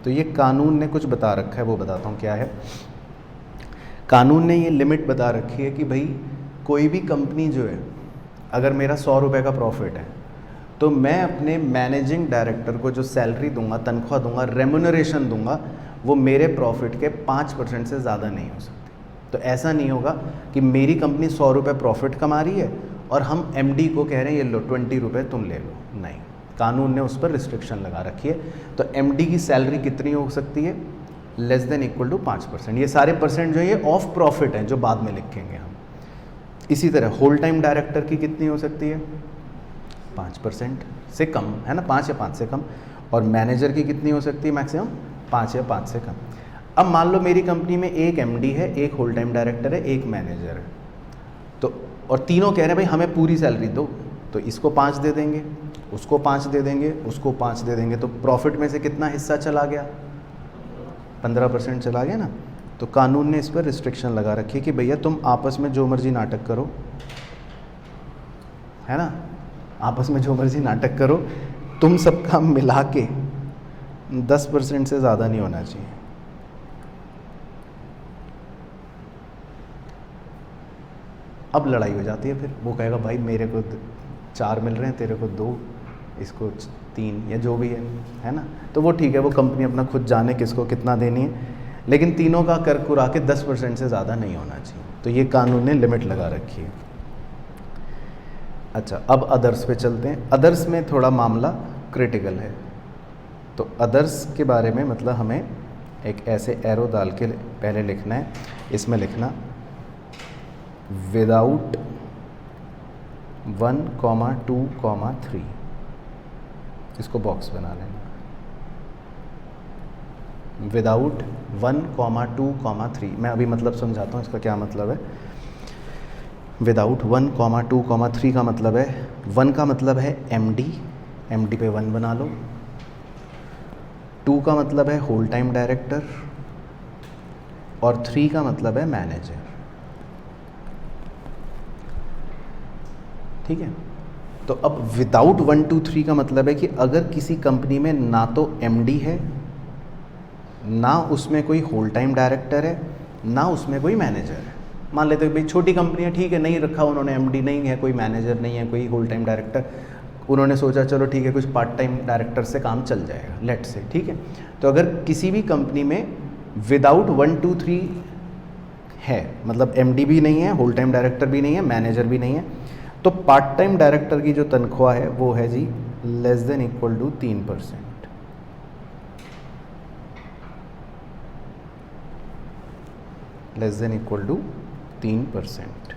तो ये कानून ने कुछ बता रखा है, वो बताता हूँ क्या है। कानून ने ये लिमिट बता रखी है कि भाई कोई भी कंपनी जो है, अगर मेरा 100 रुपये का प्रॉफिट है तो मैं अपने मैनेजिंग डायरेक्टर को जो सैलरी दूंगा, तनख्वाह दूंगा, रेम्यूनरेशन दूंगा, वो मेरे प्रॉफिट के 5% से ज़्यादा नहीं हो सकती। तो ऐसा नहीं होगा कि मेरी कंपनी 100 रुपये प्रॉफिट कमा रही है और हम एमडी को कह रहे हैं ये लो 20 रुपये तुम ले लो, नहीं, कानून ने उस पर रिस्ट्रिक्शन लगा रखी है। तो एमडी की सैलरी कितनी हो सकती है, लेस देन इक्वल टू 5%। ये सारे परसेंट जो ये ऑफ प्रॉफिट हैं जो बाद में लिखेंगे हम। इसी तरह होल टाइम डायरेक्टर की कितनी हो सकती है, 5% से कम, है ना, 5 या 5 से कम। और मैनेजर की कितनी हो सकती है, मैक्सिमम 5 या 5 से कम। अब मान लो मेरी कंपनी में एक एमडी है, एक होल टाइम डायरेक्टर है, एक मैनेजर है, तो और तीनों कह रहे हैं भाई हमें पूरी सैलरी दो, तो इसको 5 दे देंगे, उसको 5 दे देंगे, उसको 5 दे देंगे, तो प्रॉफिट में से कितना हिस्सा चला गया, 15% चला गया ना। तो कानून ने इस पर रिस्ट्रिक्शन लगा रखी है कि भैया तुम आपस में जो मर्जी नाटक करो, है ना, आपस में जो मर्जी नाटक करो, तुम सबका मिला के 10% से ज़्यादा नहीं होना चाहिए। अब लड़ाई हो जाती है, फिर वो कहेगा भाई मेरे को 4 मिल रहे हैं, तेरे को 2, इसको 3 या जो भी है ना। तो वो ठीक है, वो कंपनी अपना खुद जाने किसको कितना देनी है, लेकिन तीनों का कर कुरा के 10% से ज़्यादा नहीं होना चाहिए। तो ये कानून ने लिमिट लगा रखी है। अच्छा, अब अदर्स पे चलते हैं। अदर्स में थोड़ा मामला क्रिटिकल है। तो अदर्स के बारे में मतलब हमें एक ऐसे एरो डाल के पहले लिखना है, इसमें लिखना विदाउट 1, 2, 3, इसको बॉक्स बना लेना। विदाउट 1, 2, 3, मैं अभी मतलब समझाता हूँ इसका क्या मतलब है। विदाउट 1, 2, 3 का मतलब है, 1 का मतलब है एमडी, एमडी पे 1 बना लो। 2 का मतलब है होल टाइम डायरेक्टर और 3 का मतलब है मैनेजर। ठीक है, तो अब विदाउट 1, 2, 3 का मतलब है कि अगर किसी कंपनी में ना तो एमडी है, ना उसमें कोई होल टाइम डायरेक्टर है, ना उसमें कोई मैनेजर है। मान लेते हैं भाई छोटी कंपनी है, ठीक है, नहीं रखा उन्होंने, एमडी नहीं है, कोई मैनेजर नहीं है, कोई होल टाइम डायरेक्टर, उन्होंने सोचा चलो ठीक है कुछ पार्ट टाइम डायरेक्टर से काम चल जाएगा, लेट से, ठीक है। तो अगर किसी भी कंपनी में विदाउट 1, 2, 3 है, मतलब एमडी भी नहीं है, होल टाइम डायरेक्टर भी नहीं है, मैनेजर भी नहीं है, तो पार्ट टाइम डायरेक्टर की जो तनख्वाह है वो है जी less than equal to 3%। Less than equal to 3%।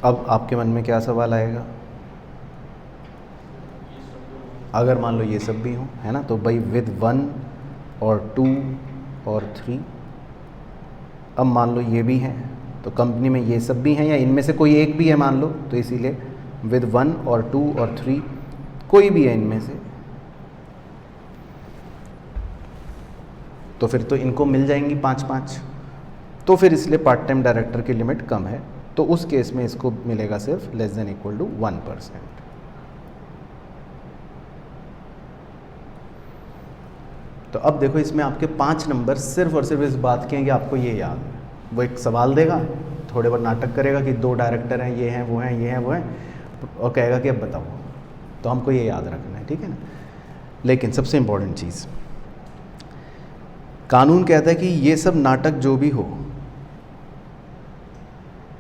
अब आपके मन में क्या सवाल आएगा, अगर मान लो ये सब भी हो, है ना, तो भाई विद 1 और 2 और 3, अब मान लो ये भी हैं, तो कंपनी में ये सब भी हैं या इनमें से कोई एक भी है मान लो, तो इसीलिए विद 1 और 2 और 3 कोई भी है इनमें से, तो फिर तो इनको मिल जाएंगी 5-5, तो फिर इसलिए पार्ट टाइम डायरेक्टर की लिमिट कम है, तो उस केस में इसको मिलेगा सिर्फ लेस देन इक्वल टू 1%। तो अब देखो इसमें आपके 5 नंबर सिर्फ और सिर्फ इस बात के हैं कि आपको ये याद है। वो एक सवाल देगा, थोड़े बहुत नाटक करेगा कि 2 डायरेक्टर हैं, ये हैं वो हैं, ये हैं वो हैं, और कहेगा कि अब बताओ, तो हमको ये याद रखना है, ठीक है ना। लेकिन सबसे इम्पोर्टेंट चीज़, कानून कहता है कि ये सब नाटक जो भी हो,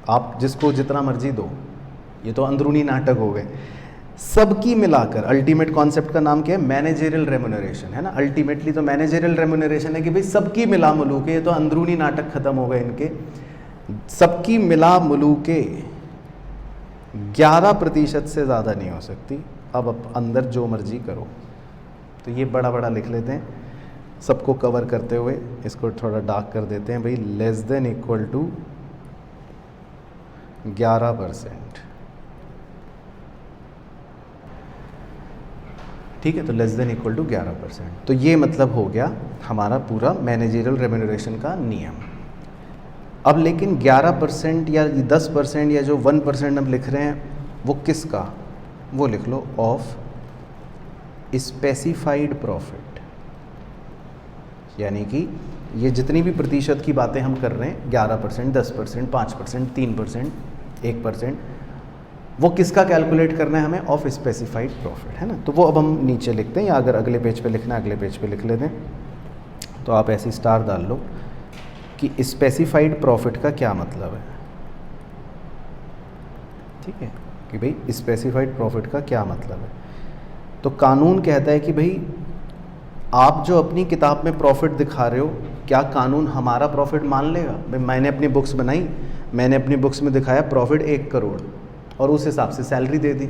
आप जिसको जितना मर्जी दो, ये तो अंदरूनी नाटक हो गए, सबकी मिलाकर अल्टीमेट कॉन्सेप्ट का नाम क्या है, मैनेजरियल रेम्यूनरेशन, है ना। अल्टीमेटली तो मैनेजरियल रेम्यूनरेशन है कि भाई सबकी मिला मिलू के, ये तो अंदरूनी नाटक खत्म हो गए इनके, सबकी मिला मिलू के 11% से ज़्यादा नहीं हो सकती। अब अंदर जो मर्जी करो, तो ये बड़ा बड़ा लिख लेते हैं, सबको कवर करते हुए इसको थोड़ा डार्क कर देते हैं भाई, लेस देन इक्वल टू 11%, ठीक है। तो लेस देन इक्वल टू 11%, तो ये मतलब हो गया हमारा पूरा मैनेजरियल रेम्यूनरेशन का नियम। अब लेकिन 11% या 10% या जो 1% हम लिख रहे हैं वो किसका, वो लिख लो ऑफ स्पेसिफाइड प्रॉफिट, यानी कि ये जितनी भी प्रतिशत की बातें हम कर रहे हैं, 11%, 10%, 5%, 3%, 1%, वो किसका कैलकुलेट करना है हमें, ऑफ स्पेसिफाइड प्रॉफिट, है ना। तो वो अब हम नीचे लिखते हैं, या अगर अगले पेज पे लिखना है अगले पेज पे लिख लेते हैं। तो आप ऐसी स्टार डाल लो कि स्पेसिफाइड प्रॉफिट का क्या मतलब है। ठीक है, कि भाई स्पेसिफाइड प्रॉफिट का क्या मतलब है। तो कानून कहता है कि भाई आप जो अपनी किताब में प्रॉफिट दिखा रहे हो, क्या कानून हमारा प्रॉफिट मान लेगा? भाई मैंने अपनी बुक्स बनाई, मैंने अपनी बुक्स में दिखाया प्रॉफिट 1 करोड़ और उस हिसाब से सैलरी दे दी,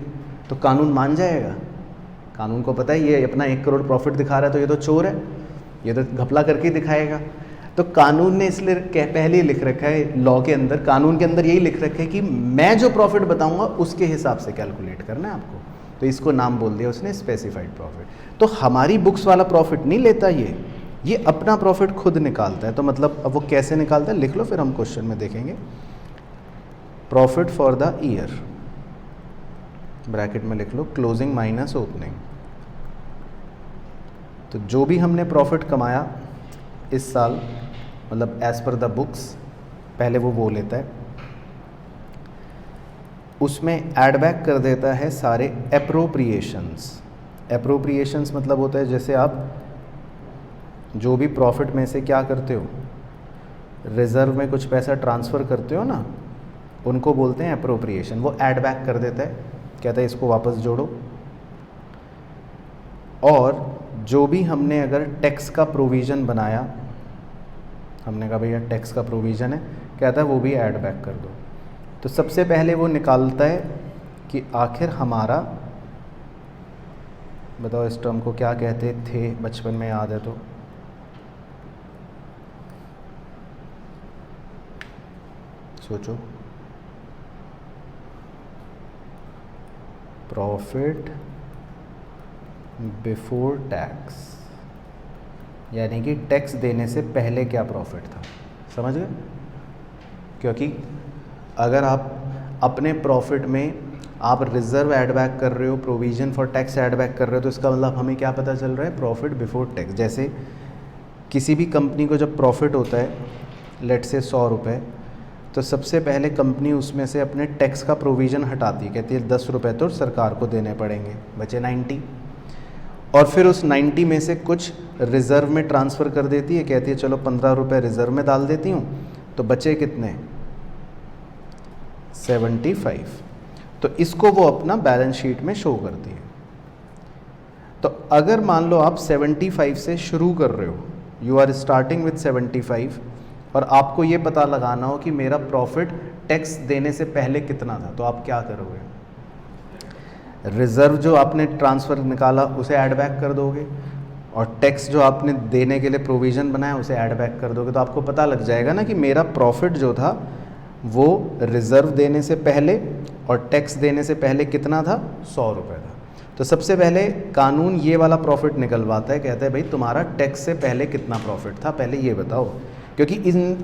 तो कानून मान जाएगा? कानून को पता है ये अपना 1 करोड़ प्रॉफिट दिखा रहा है तो ये तो चोर है, ये तो घपला करके ही दिखाएगा। तो कानून ने इसलिए पहले ही लिख रखा है, लॉ के अंदर, कानून के अंदर यही लिख रखा है कि मैं जो प्रॉफिट बताऊंगा उसके हिसाब से कैलकुलेट करना है आपको। तो इसको नाम बोल दिया उसने स्पेसिफाइड प्रॉफिट। तो हमारी बुक्स वाला प्रॉफिट नहीं लेता ये अपना प्रॉफिट खुद निकालता है। तो मतलब अब वो कैसे निकालता है लिख लो, फिर हम क्वेश्चन में देखेंगे। Profit for the year, bracket में लिख लो क्लोजिंग माइनस ओपनिंग। तो जो भी हमने प्रॉफिट कमाया इस साल, मतलब एज पर द बुक्स, पहले वो लेता है, उसमें ऐड बैक कर देता है सारे एप्रोप्रिएशंस। एप्रोप्रिएशंस मतलब होता है जैसे आप जो भी प्रॉफिट में से क्या करते हो, रिजर्व में कुछ पैसा ट्रांसफ़र करते हो ना, उनको बोलते हैं एप्रोप्रिएशन। वो ऐड बैक कर देता है, कहता है इसको वापस जोड़ो। और जो भी हमने अगर टैक्स का प्रोविज़न बनाया, हमने कहा भैया टैक्स का प्रोविज़न है, कहता है वो भी ऐड बैक कर दो। तो सबसे पहले वो निकालता है कि आखिर हमारा, बताओ इस टर्म को क्या कहते थे, बचपन में याद है तो? सोचो। प्रॉफिट बिफोर टैक्स, यानी कि टैक्स देने से पहले क्या प्रॉफिट था। समझ गए? क्योंकि अगर आप अपने प्रॉफिट में आप रिजर्व ऐड बैक कर रहे हो, provision for tax add back कर रहे हो, तो इसका मतलब हमें क्या पता चल रहा है, प्रॉफिट बिफोर टैक्स। जैसे किसी भी कंपनी को जब प्रॉफिट होता है लेट से 100 रुपये, तो सबसे पहले कंपनी उसमें से अपने टैक्स का प्रोविज़न हटाती है, कहती है 10 रुपये तो सरकार को देने पड़ेंगे, बचे 90। और फिर उस 90 में से कुछ रिज़र्व में ट्रांसफ़र कर देती है, कहती है चलो 15 रुपये रिज़र्व में डाल देती हूँ, तो बचे कितने, 75। तो इसको वो अपना बैलेंस शीट में शो करती है। तो अगर मान लो आप 75 से शुरू कर रहे हो, यू आर स्टार्टिंग विथ 75, और आपको ये पता लगाना हो कि मेरा प्रॉफिट टैक्स देने से पहले कितना था, तो आप क्या करोगे? रिज़र्व जो आपने ट्रांसफ़र निकाला उसे ऐड बैक कर दोगे, और टैक्स जो आपने देने के लिए प्रोविज़न बनाया उसे ऐड बैक कर दोगे। तो आपको पता लग जाएगा ना कि मेरा प्रॉफिट जो था वो रिज़र्व देने से पहले और टैक्स देने से पहले कितना था, 100 रुपये था। तो सबसे पहले कानून ये वाला प्रॉफिट निकलवाता है, कहता है भाई तुम्हारा टैक्स से पहले कितना प्रॉफिट था, पहले ये बताओ। क्योंकि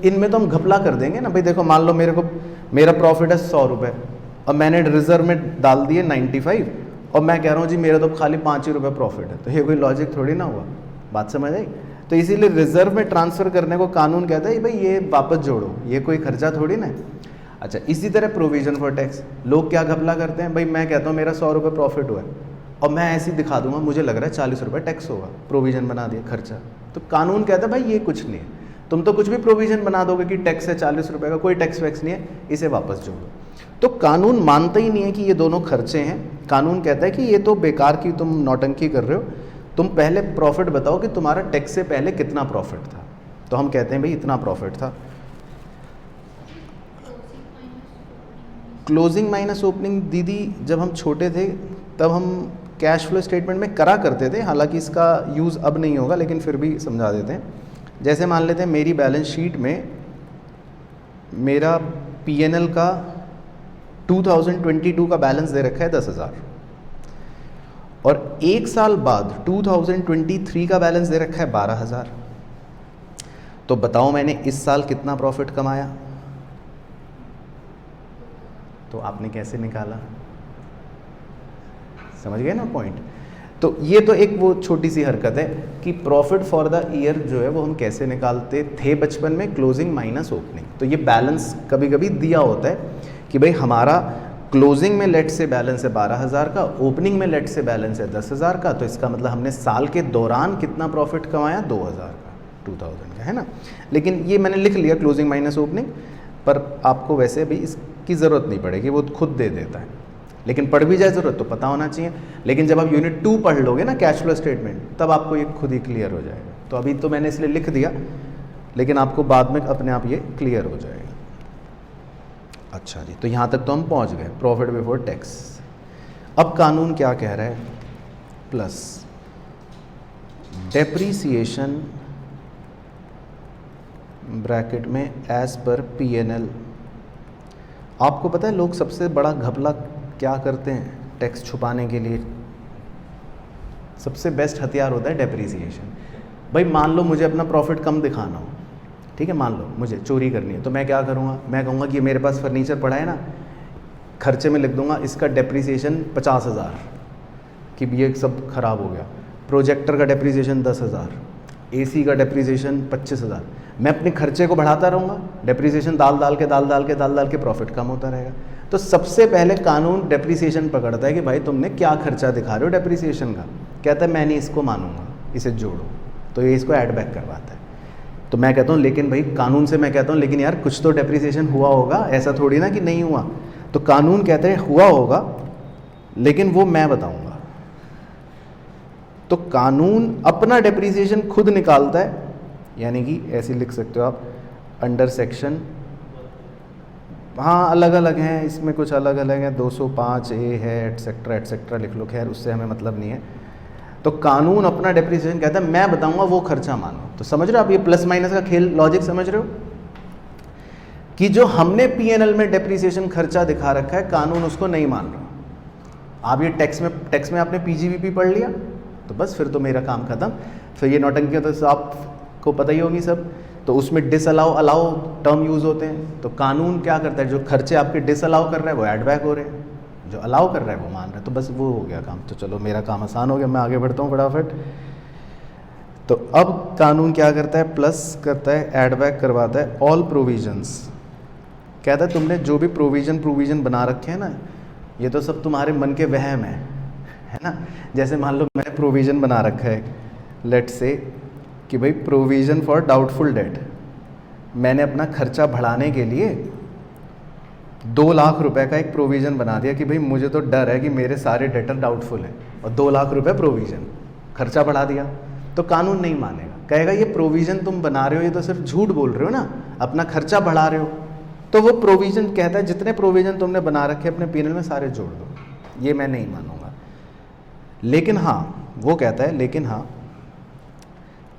इनमें तो हम घपला कर देंगे ना, भाई देखो मान लो मेरा प्रॉफिट है 100 रुपये और मैंने रिज़र्व में डाल दिए 95, और मैं कह रहा हूँ जी मेरा तो खाली 5 ही रुपये प्रॉफिट है, तो ये कोई लॉजिक थोड़ी ना हुआ। बात समझ आई? तो इसीलिए रिज़र्व में ट्रांसफ़र करने को कानून कहता है भाई ये वापस जोड़ो, ये कोई खर्चा थोड़ी ना है। अच्छा, इसी तरह प्रोविज़न फॉर टैक्स, लोग क्या घपला करते हैं, भाई मैं कहता हूँ मेरा 100 रुपये प्रॉफिट हुआ है और मैं ऐसे ही दिखा दूंगा मुझे लग रहा है 40 रुपये टैक्स होगा, प्रोविज़न बना दिया खर्चा। तो कानून कहता है भाई ये कुछ नहीं है, तुम तो कुछ भी प्रोविज़न बना दोगे कि टैक्स है 40 रुपये का, कोई टैक्स वैक्स नहीं है, इसे वापस जोड़ो। तो कानून मानता ही नहीं है कि ये दोनों खर्चे हैं। कानून कहता है कि ये तो बेकार की तुम नौटंकी कर रहे हो, तुम पहले प्रॉफिट बताओ कि तुम्हारा टैक्स से पहले कितना प्रॉफिट था। तो हम कहते हैं भाई इतना प्रॉफिट था। क्लोजिंग माइनस ओपनिंग दीदी जब हम छोटे थे तब हम कैश फ्लो स्टेटमेंट में करा करते थे, हालांकि इसका यूज़ अब नहीं होगा, लेकिन फिर भी समझा देते हैं। जैसे मान लेते हैं मेरी बैलेंस शीट में मेरा पीएनएल का 2022 का बैलेंस दे रखा है 10,000, और एक साल बाद 2023 का बैलेंस दे रखा है 12,000। तो बताओ मैंने इस साल कितना प्रॉफिट कमाया? तो आपने कैसे निकाला? समझ गए ना पॉइंट? तो ये तो एक वो छोटी सी हरकत है कि प्रॉफिट फॉर द ईयर जो है वो हम कैसे निकालते थे बचपन में, क्लोजिंग माइनस ओपनिंग। तो ये बैलेंस कभी कभी दिया होता है कि भाई हमारा क्लोजिंग में लेट से बैलेंस है 12,000 का, ओपनिंग में लेट से बैलेंस है 10,000 का, तो इसका मतलब हमने साल के दौरान कितना प्रॉफिट कमाया, 2,000 का। 2000 का, है ना। लेकिन ये मैंने लिख लिया क्लोजिंग माइनस ओपनिंग, पर आपको वैसे भी इसकी ज़रूरत नहीं पड़ेगी, वो खुद दे देता है। लेकिन पढ़ भी जाए ज़रूरत तो पता होना चाहिए। लेकिन जब आप यूनिट 2 पढ़ लोगे ना कैश फ्लो स्टेटमेंट, तब आपको ये खुद ही क्लियर हो जाएगा। तो अभी तो मैंने इसलिए लिख दिया, लेकिन आपको बाद में अपने आप ये क्लियर हो जाएगा। अच्छा जी, तो यहाँ तक तो हम पहुँच गए प्रॉफिट बिफोर टैक्स। अब कानून क्या कह रहा है, प्लस डेप्रीसिएशन ब्रैकेट में एज पर P&L। आपको पता है लोग सबसे बड़ा घपला क्या करते हैं टैक्स छुपाने के लिए? सबसे बेस्ट हथियार होता है डेप्रीसिएशन। भाई मान लो मुझे अपना प्रॉफिट कम दिखाना हो, ठीक है, मान लो मुझे चोरी करनी है, तो मैं क्या करूँगा, मैं कहूँगा कि मेरे पास फर्नीचर पड़ा है ना, खर्चे में लिख दूंगा इसका डेप्रीसिएशन 50,000 कि ये सब खराब हो गया, प्रोजेक्टर का डेप्रीसिएशन 10,000, AC का डेप्रीसिएशन 25,000। मैं अपने खर्चे को बढ़ाता रहूँगा, डेप्रीसिएशन डाल डाल के प्रॉफिट कम होता रहेगा। तो सबसे पहले कानून डेप्रीसिएशन पकड़ता है कि भाई तुमने क्या खर्चा दिखा रहे हो डेप्रीसिएशन का। कहता है मैं नहीं इसको मानूंगा, इसे जोड़ो, तो ये इसको ऐड बैक करवाता है। तो मैं कहता हूँ लेकिन भाई कानून से मैं कहता हूँ लेकिन यार कुछ तो डेप्रीसिएशन हुआ होगा, ऐसा थोड़ी ना कि नहीं हुआ। तो कानून कहते हैं हुआ होगा, लेकिन वो मैं बताऊंगा। तो कानून अपना डेप्रीसिएशन खुद निकालता है, यानी कि ऐसे लिख सकते हो आप अंडर सेक्शन, हाँ अलग अलग हैं इसमें, कुछ अलग अलग हैं, 205A है एटसेट्रा एटसेट्रा लिख लो, खैर उससे हमें मतलब नहीं है। तो कानून अपना डेप्रीसिएशन कहता है मैं बताऊंगा, वो खर्चा मानो। तो समझ रहे हो आप ये प्लस माइनस का खेल, लॉजिक समझ रहे हो कि जो हमने P&L में डेप्रीसिएशन खर्चा दिखा रखा है कानून उसको नहीं मान रहा। आप ये टैक्स में आपने PGBP पढ़ लिया तो बस फिर तो मेरा काम खत्म। फिर ये नौटंकी तो आपको पता ही होगी सब। तो उसमें डिसअलाउ अलाउ टर्म यूज़ होते हैं। तो कानून क्या करता है, जो खर्चे आपके डिसअलाउ कर रहा है वो ऐड बैक हो रहे हैं, जो अलाउ कर रहा है वो मान रहा है। तो बस वो हो गया काम। तो चलो मेरा काम आसान हो गया, मैं आगे बढ़ता हूँ फटाफट। तो अब कानून क्या करता है, प्लस करता है, ऐड बैक करवाता है ऑल प्रोविजंस। कहता है तुमने जो भी प्रोविजन बना रखे हैं ना, ये तो सब तुम्हारे मन के वहम है ना। जैसे मान लो मैंने प्रोविज़न बना रखा है, लेट से कि भाई प्रोविज़न फॉर डाउटफुल डेट। मैंने अपना खर्चा बढ़ाने के लिए 2 लाख रुपए का एक प्रोविज़न बना दिया कि भाई मुझे तो डर है कि मेरे सारे डेटर डाउटफुल हैं, और 2 लाख रुपए प्रोविज़न, खर्चा बढ़ा दिया। तो कानून नहीं मानेगा, कहेगा ये प्रोविज़न तुम बना रहे हो, ये तो सिर्फ झूठ बोल रहे हो ना, अपना खर्चा बढ़ा रहे हो। तो वो प्रोविज़न कहता है जितने प्रोविज़न तुमने बना रखे अपने P&L में सारे जोड़ दो, ये मैं नहीं मानूंगा। लेकिन हाँ, वो कहता है लेकिन हाँ,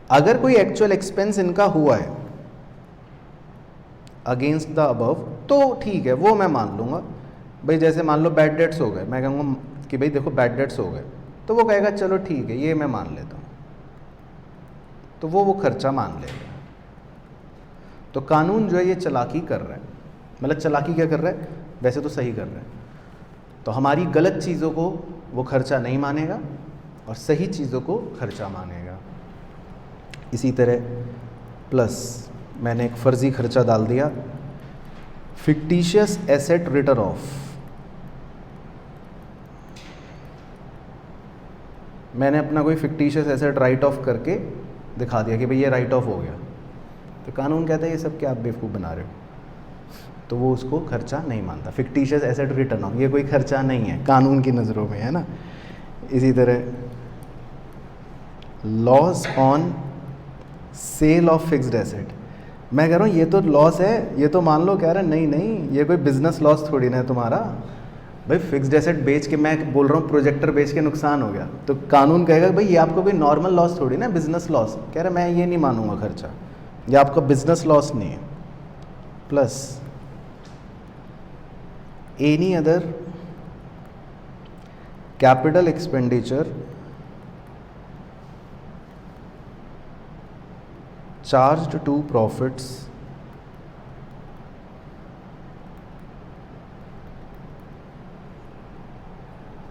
अगर कोई एक्चुअल एक्सपेंस इनका हुआ है अगेंस्ट द अबव तो ठीक है, वो मैं मान लूँगा। भाई जैसे मान लो बैड डेट्स हो गए, मैं कहूँगा कि भाई देखो बैड डेट्स हो गए, तो वो कहेगा चलो ठीक है ये मैं मान लेता हूँ, तो वो खर्चा मान लेगा। तो कानून जो है ये चालाकी कर रहा है, मतलब चालाकी क्या कर रहा है, वैसे तो सही कर रहा है। तो हमारी गलत चीज़ों को वो खर्चा नहीं मानेगा और सही चीज़ों को खर्चा मानेगा। इसी तरह प्लस मैंने एक फ़र्ज़ी खर्चा डाल दिया, फिक्टिशियस एसेट रिटर्न ऑफ। मैंने अपना कोई फिक्टिशियस एसेट राइट ऑफ करके दिखा दिया कि भाई ये राइट ऑफ हो गया। तो कानून कहता है ये सब क्या आप बेवकूफ़ बना रहे हो, तो वो उसको खर्चा नहीं मानता। फिक्टिशियस एसेट रिटर्न ऑफ ये कोई खर्चा नहीं है कानून की नज़रों में, है ना। इसी तरह loss on sale of fixed asset, मैं कह रहा हूँ ये तो लॉस है, ये तो मान लो कह रहा है नहीं ये कोई बिजनेस लॉस थोड़ी ना है तुम्हारा। भाई फिक्स्ड एसेट बेच के, मैं बोल रहा हूँ प्रोजेक्टर बेच के नुकसान हो गया, तो कानून कहेगा भाई ये आपको कोई नॉर्मल लॉस थोड़ी ना, बिजनेस लॉस। कह रहा है मैं ये नहीं मानूंगा खर्चा, ये आपका बिजनेस लॉस नहीं है। Plus any other capital expenditure charged to profits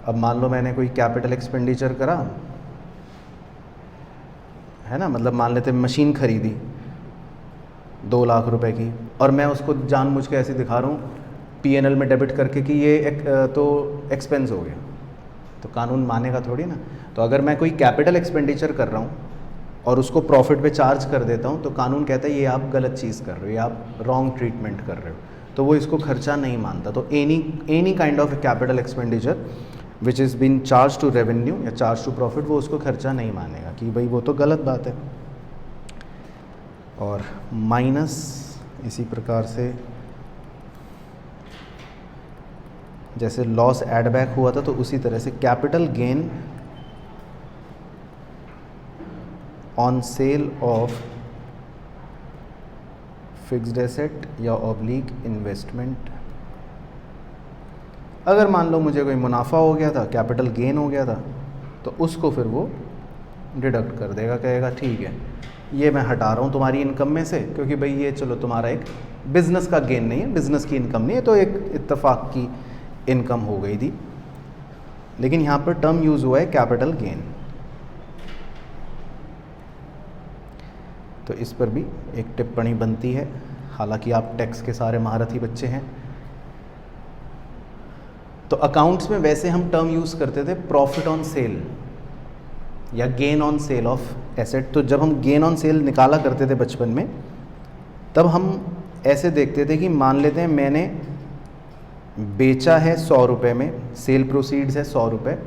अब मान लो मैंने कोई कैपिटल एक्सपेंडिचर करा है ना, मतलब मान लेते मशीन खरीदी 2 लाख रुपए की, और मैं उसको जानबूझ के ऐसे दिखा रहा हूँ P&L में डेबिट करके कि ये तो एक्सपेंस हो गया, तो कानून मानेगा थोड़ी ना। तो अगर मैं कोई कैपिटल एक्सपेंडिचर कर रहा हूँ और उसको प्रॉफिट पे चार्ज कर देता हूँ, तो कानून कहता है ये आप गलत चीज़ कर रहे हो, ये आप रॉन्ग ट्रीटमेंट कर रहे हो, तो वो इसको खर्चा नहीं मानता। तो any kind of capital expenditure which is been charge to revenue या चार्ज टू प्रॉफिट, वो उसको खर्चा नहीं मानेगा कि भाई वो तो गलत बात है। और माइनस इसी प्रकार से जैसे लॉस एड बैक हुआ था, तो उसी तरह से capital gain on sale of fixed asset या ऑब्लिक इन्वेस्टमेंट। अगर मान लो मुझे कोई मुनाफा हो गया था, कैपिटल गेन हो गया था, तो उसको फिर वो डिडक्ट कर देगा, कहेगा ठीक है ये मैं हटा रहा हूँ तुम्हारी इनकम में से, क्योंकि भाई ये चलो तुम्हारा एक बिज़नेस का गेन नहीं है, बिज़नेस की इनकम नहीं है, तो एक इत्तेफाक की इनकम हो गई थी। लेकिन यहाँ पर टर्म यूज़ हुआ है कैपिटल गेन, तो इस पर भी एक टिप्पणी बनती है। हालांकि आप टैक्स के सारे महारथी बच्चे हैं। तो अकाउंट्स में वैसे हम टर्म यूज़ करते थे प्रॉफिट ऑन सेल या gain on sale of asset. तो जब हम गेन ऑन सेल निकाला करते थे बचपन में, तब हम ऐसे देखते थे कि मान लेते हैं मैंने बेचा है 100 रुपये में, सेल प्रोसीड्स है 100 रुपये,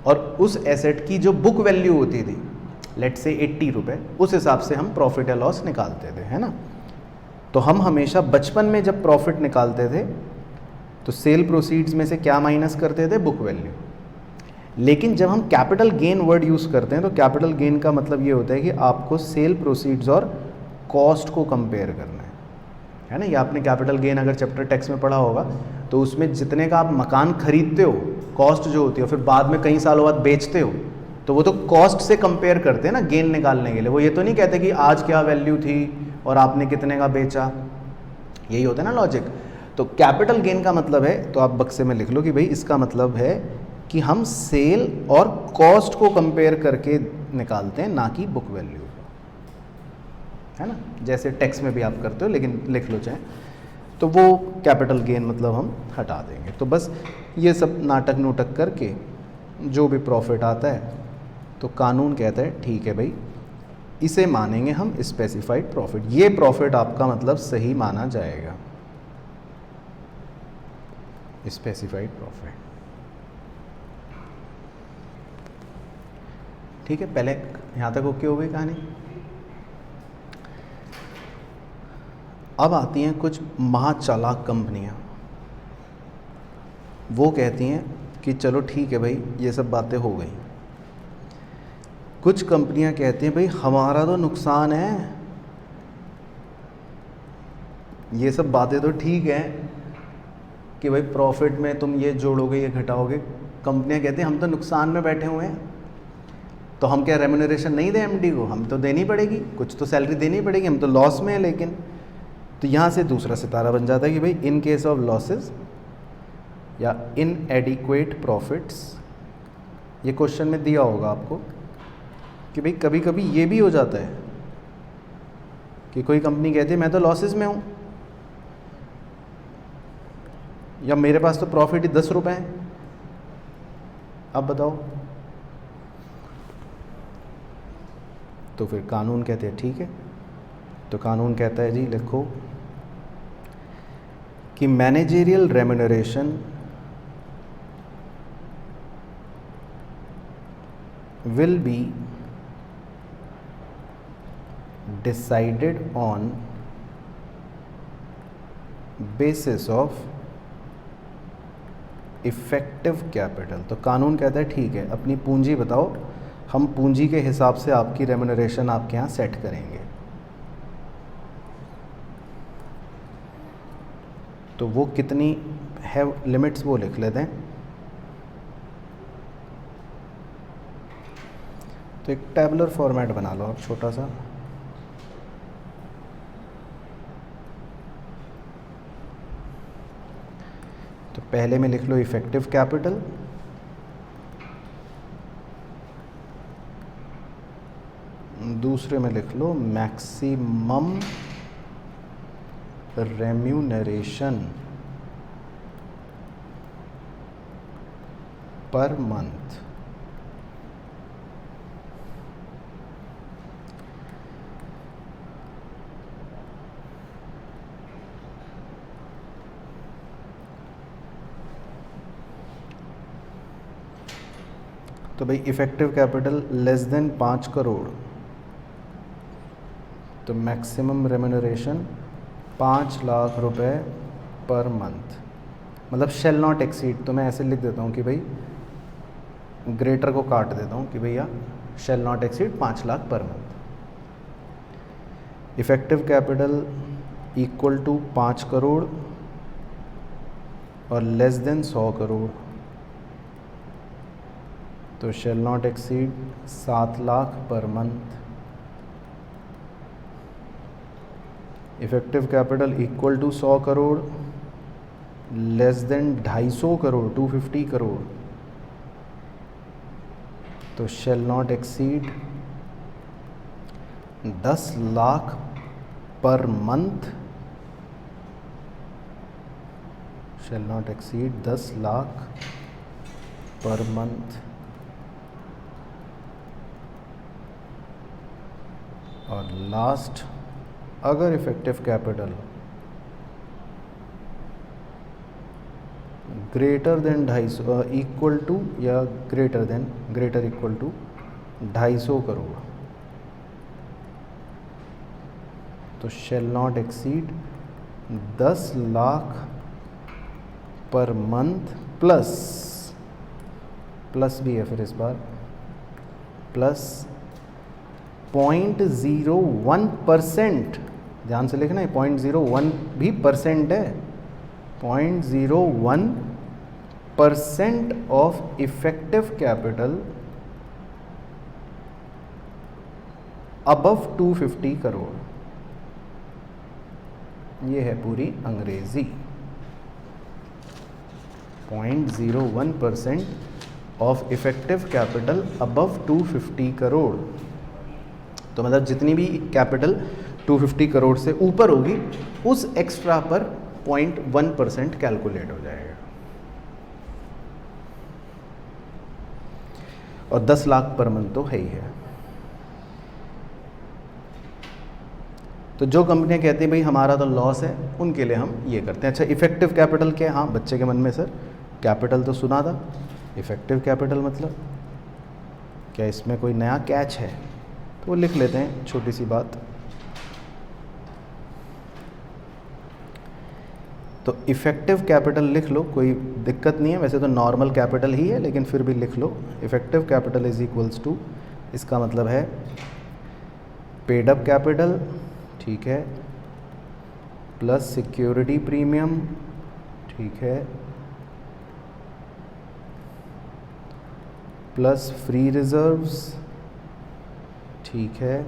और उस एसेट की जो बुक वैल्यू होती थी लेट से 80 रुपये, उस हिसाब से हम प्रॉफिट या लॉस निकालते थे, है ना। तो हम हमेशा बचपन में जब प्रॉफिट निकालते थे तो सेल प्रोसीड्स में से क्या माइनस करते थे, बुक वैल्यू। लेकिन जब हम कैपिटल गेन वर्ड यूज़ करते हैं, तो कैपिटल गेन का मतलब ये होता है कि आपको सेल प्रोसीड्स और कॉस्ट को कंपेयर करना है ना। ये आपने कैपिटल गेन अगर चैप्टर टैक्स में पढ़ा होगा, तो उसमें जितने का आप मकान खरीदते हो, कॉस्ट जो होती है, फिर बाद में कई सालों बाद बेचते हो, तो वो तो कॉस्ट से कंपेयर करते हैं ना गेन निकालने के लिए। वो ये तो नहीं कहते कि आज क्या वैल्यू थी और आपने कितने का बेचा, यही होता है ना लॉजिक। तो कैपिटल गेन का मतलब है, तो आप बक्से में लिख लो कि भाई इसका मतलब है कि हम सेल और कॉस्ट को कंपेयर करके निकालते हैं, ना कि बुक वैल्यू, है ना। जैसे टैक्स में भी आप करते हो, लेकिन लिख लो चाहे, तो वो कैपिटल गेन मतलब हम हटा देंगे। तो बस ये सब नाटक नूटक करके जो भी प्रॉफिट आता है, तो कानून कहता है ठीक है भाई इसे मानेंगे हम स्पेसिफाइड प्रॉफिट, ये प्रॉफिट आपका मतलब सही माना जाएगा, स्पेसिफाइड प्रॉफिट। ठीक है, पहले यहाँ तक ओके हो गई कहानी। अब आती हैं कुछ महाचालाक कंपनियाँ, वो कहती हैं कि चलो ठीक है भाई ये सब बातें हो गई। कुछ कंपनियां कहती हैं भाई हमारा तो नुकसान है, ये सब बातें तो ठीक है कि भाई प्रॉफिट में तुम ये जोड़ोगे ये घटाओगे। कंपनियां कहती हैं हम तो नुकसान में बैठे हुए हैं, तो हम क्या रेम्यूनरेशन नहीं दें एमडी को, हम तो देनी पड़ेगी, कुछ तो सैलरी देनी पड़ेगी, हम तो लॉस में हैं। लेकिन तो यहाँ से दूसरा सितारा बन जाता है कि भाई इन केस ऑफ लॉसेस या इनएडिक्वेट प्रॉफिट्स, ये क्वेश्चन में दिया होगा आपको कि भाई कभी कभी ये भी हो जाता है कि कोई कंपनी कहती है मैं तो लॉसेस में हूँ, या मेरे पास तो प्रॉफिट ही 10 रुपये है, अब बताओ। तो फिर कानून कहते हैं ठीक है, तो कानून कहता है जी लिखो कि managerial remuneration will be decided on basis of effective capital. तो कानून कहता है ठीक है अपनी पूंजी बताओ, हम पूंजी के हिसाब से आपकी रेम्यूनरेशन आपके यहाँ सेट करेंगे। तो वो कितनी है लिमिट्स वो लिख लेते हैं। तो एक टैबुलर फॉर्मेट बना लो आप छोटा सा, तो पहले में लिख लो इफ़ेक्टिव कैपिटल, दूसरे में लिख लो मैक्सिमम रेम्यूनरेशन पर मंथ, तो भाई effective capital less than 5 crore, तो मैक्सिमम रेम्यूनरेशन 5 लाख रुपए पर मंथ, मतलब शेल नॉट एक्सीड। तो मैं ऐसे लिख देता हूँ कि भाई ग्रेटर को काट देता हूँ कि भैया shell not exceed 5 lakh per month. Effective capital equal to 5 crore और लेस देन 100 करोड़, तो shall not exceed 7 lakh per month. Effective capital equal to 100 crore less than 250 crore 250 crore, तो shall not exceed 10 lakh per month, shall not exceed 10 lakh per month. और last, अगर effective capital greater than 250 equal to या greater equal to 250 crore, तो shall not exceed 10 lakh per month plus भी है फिर इस बार, plus 0.01%, ध्यान से लिखना है 0.01 भी परसेंट है, 0.01% of effective capital above 250 crore. ये है पूरी अंग्रेजी। 0.01% of effective capital above 250 crore, तो मतलब जितनी भी कैपिटल 250 करोड़ से ऊपर होगी उस एक्स्ट्रा पर 0.1% कैलकुलेट हो जाएगा। और 10 लाख पर मंथ तो है ही है। तो जो कंपनियां कहती हैं भाई हमारा तो लॉस है, उनके लिए हम ये करते हैं। अच्छा, इफेक्टिव कैपिटल क्या है? हाँ, बच्चे के मन में सर कैपिटल तो सुना था, इफेक्टिव कैपिटल मतलब क्या इसमें कोई नया कैच है? तो वो लिख लेते हैं, छोटी सी बात। तो इफ़ेक्टिव कैपिटल लिख लो, कोई दिक्कत नहीं है, वैसे तो नॉर्मल कैपिटल ही है लेकिन फिर भी लिख लो। Effective capital is equals to, इसका मतलब है पेड अप कैपिटल, ठीक है, प्लस सिक्योरिटी प्रीमियम, ठीक है, प्लस फ्री रिजर्व्स, ठीक है,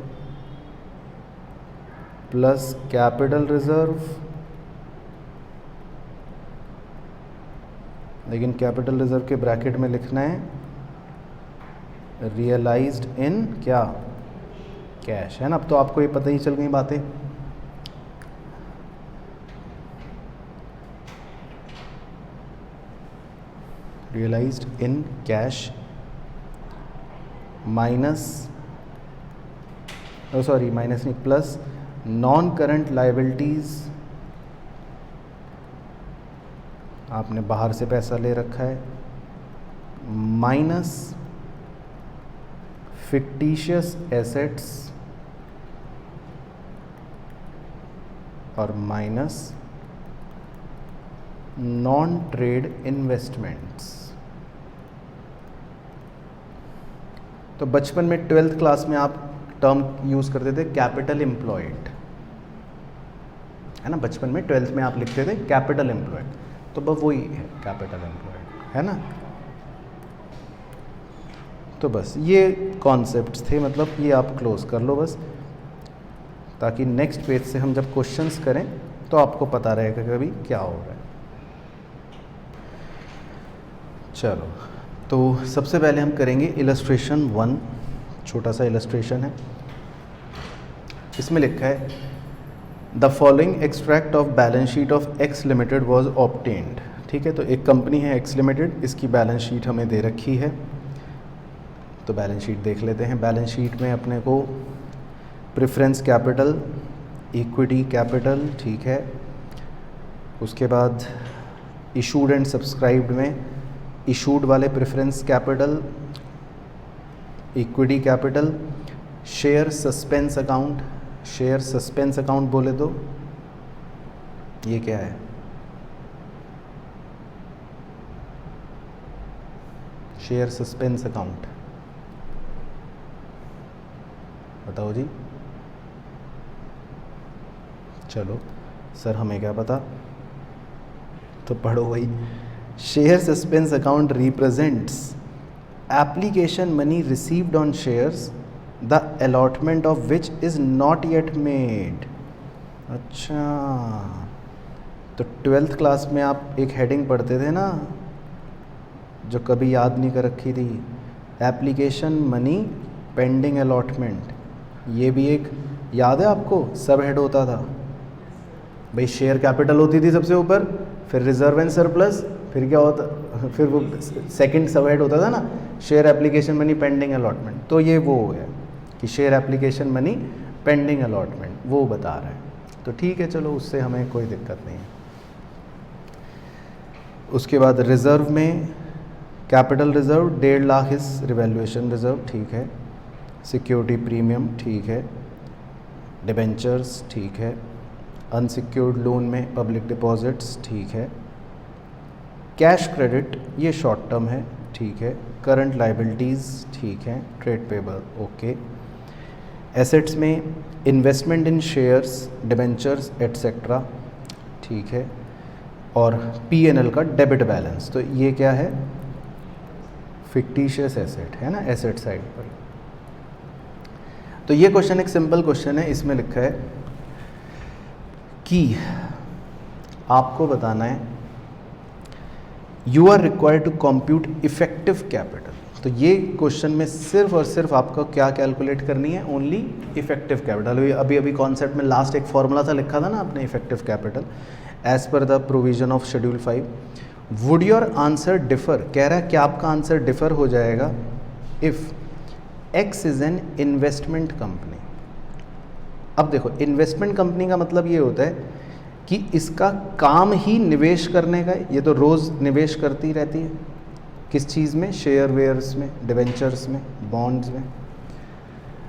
प्लस कैपिटल रिजर्व, लेकिन कैपिटल रिजर्व के ब्रैकेट में लिखना है रियलाइज्ड इन क्या? कैश, है ना। अब तो आपको ये पता ही चल गई बातें। Realised in cash minus, sorry minus नहीं, प्लस नॉन करंट लायबिलिटीज, आपने बाहर से पैसा ले रखा है, माइनस फिक्टिशियस एसेट्स और माइनस नॉन ट्रेड इन्वेस्टमेंट्स। तो बचपन में 12th क्लास में आप टर्म यूज़ करते थे कैपिटल एम्प्लॉयड, है ना। बचपन में 12th में आप लिखते थे कैपिटल एम्प्लॉयड, तो बस वही है कैपिटल एम्प्लॉयड, है ना। तो बस ये कॉन्सेप्ट्स थे, मतलब ये आप क्लोज कर लो बस, ताकि नेक्स्ट पेज से हम जब क्वेश्चंस करें तो आपको पता रहेगा कि अभी क्या हो रहा है। चलो, तो सबसे पहले हम करेंगे इलस्ट्रेशन 1, छोटा सा इलस्ट्रेशन है। इसमें लिखा है the following extract of balance sheet of x limited was obtained. ठीक है, तो एक कंपनी है एक्स लिमिटेड, इसकी बैलेंस शीट हमें दे रखी है, तो बैलेंस शीट देख लेते हैं। बैलेंस शीट में अपने को प्रेफरेंस कैपिटल, इक्विटी कैपिटल, ठीक है, उसके बाद इशूड एंड सब्सक्राइब्ड में इशूड वाले preference capital equity capital, share suspense account, share suspense account बोले तो ये क्या है? शेयर सस्पेंस अकाउंट बताओ जी। चलो सर हमें क्या पता, तो पढ़ो वही। Share suspense account represents application money received on shares the allotment of which is not yet made. अच्छा, तो 12th क्लास में आप एक हेडिंग पढ़ते थे ना जो कभी याद नहीं कर रखी थी, एप्लीकेशन मनी पेंडिंग अलॉटमेंट। ये भी एक याद है आपको, सब हेड होता था भाई। शेयर कैपिटल होती थी सबसे ऊपर, फिर रिजर्व एंड सरप्लस, फिर क्या होता, फिर वो सेकंड सब हेड होता था ना, share application money pending allotment. तो ये वो है कि share application money pending allotment वो बता रहा है। तो ठीक है, चलो उससे हमें कोई दिक्कत नहीं है। उसके बाद रिज़र्व में कैपिटल रिज़र्व 1.5 लाख इस रिवैल्यूएशन रिज़र्व, ठीक है। सिक्योरिटी प्रीमियम, ठीक है। डिबेंचर्स, ठीक है। अनसिक्योर्ड लोन में पब्लिक डिपॉजिट्स, ठीक है। कैश क्रेडिट ये शॉर्ट टर्म है, ठीक है। करंट लाइबिलिटीज़, ठीक है। Trade payable, okay. एसेट्स में इन्वेस्टमेंट इन शेयर्स, डिबेंचर्स एट्सेट्रा, ठीक है। और P&L का डेबिट बैलेंस, तो ये क्या है? फिक्टिशियस एसेट है ना, एसेट साइड पर। तो ये क्वेश्चन एक सिंपल क्वेश्चन है। इसमें लिखा है कि आपको बताना है you are required to compute effective capital. तो ये क्वेश्चन में सिर्फ और सिर्फ आपको क्या कैलकुलेट करनी है? Only effective capital. अभी कॉन्सेप्ट में लास्ट एक फॉर्मूला था लिखा था ना आपने, effective capital as per the provision of schedule 5। Would your answer differ, कह रहा है कि आपका आंसर डिफर हो जाएगा if X is an investment company. अब देखो, इन्वेस्टमेंट कंपनी का मतलब ये होता है कि इसका काम ही निवेश करने का है। ये तो रोज़ निवेश करती रहती है, किस चीज़ में? शेयर वेयर्स में, डिवेंचर्स में, बॉन्ड्स में।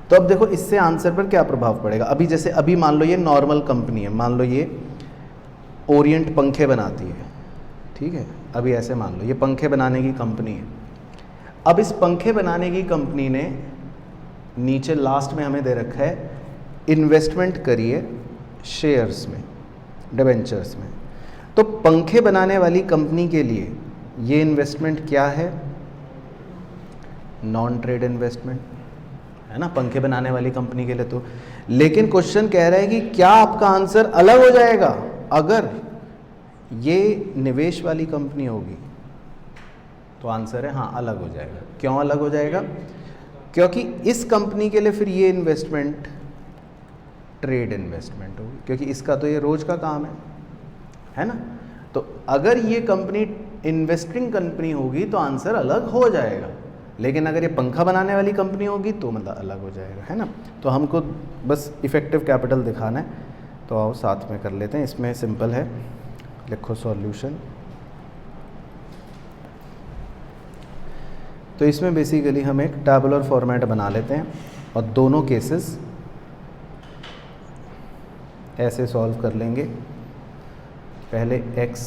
तो अब देखो इससे आंसर पर क्या प्रभाव पड़ेगा। अभी जैसे अभी मान लो ये नॉर्मल कंपनी है, मान लो ये ओरिएंट पंखे बनाती है, ठीक है। अभी ऐसे मान लो ये पंखे बनाने की कंपनी है। अब इस पंखे बनाने की कंपनी ने नीचे लास्ट में हमें दे रखा है इन्वेस्टमेंट करिए शेयर्स में, डिबेंचर्स में। तो पंखे बनाने वाली कंपनी के लिए ये इन्वेस्टमेंट क्या है? नॉन ट्रेड इन्वेस्टमेंट है ना, पंखे बनाने वाली कंपनी के लिए। तो लेकिन क्वेश्चन कह रहा है कि क्या आपका आंसर अलग हो जाएगा अगर ये निवेश वाली कंपनी होगी? तो आंसर है हाँ, अलग हो जाएगा। क्यों अलग हो जाएगा? क्योंकि इस कंपनी के लिए फिर ये इन्वेस्टमेंट ट्रेड इन्वेस्टमेंट होगी, क्योंकि इसका तो ये रोज का काम है ना। तो अगर ये कंपनी इन्वेस्टिंग कंपनी होगी तो आंसर अलग हो जाएगा, लेकिन अगर ये पंखा बनाने वाली कंपनी होगी तो मतलब अलग हो जाएगा, है ना। तो हमको बस इफेक्टिव कैपिटल दिखाना है। तो आओ साथ में कर लेते हैं। इसमें सिंपल है, लिखो सॉल्यूशन। तो इसमें बेसिकली हम एक टैबुलर फॉर्मेट बना लेते हैं और दोनों केसेस ऐसे सॉल्व कर लेंगे। पहले x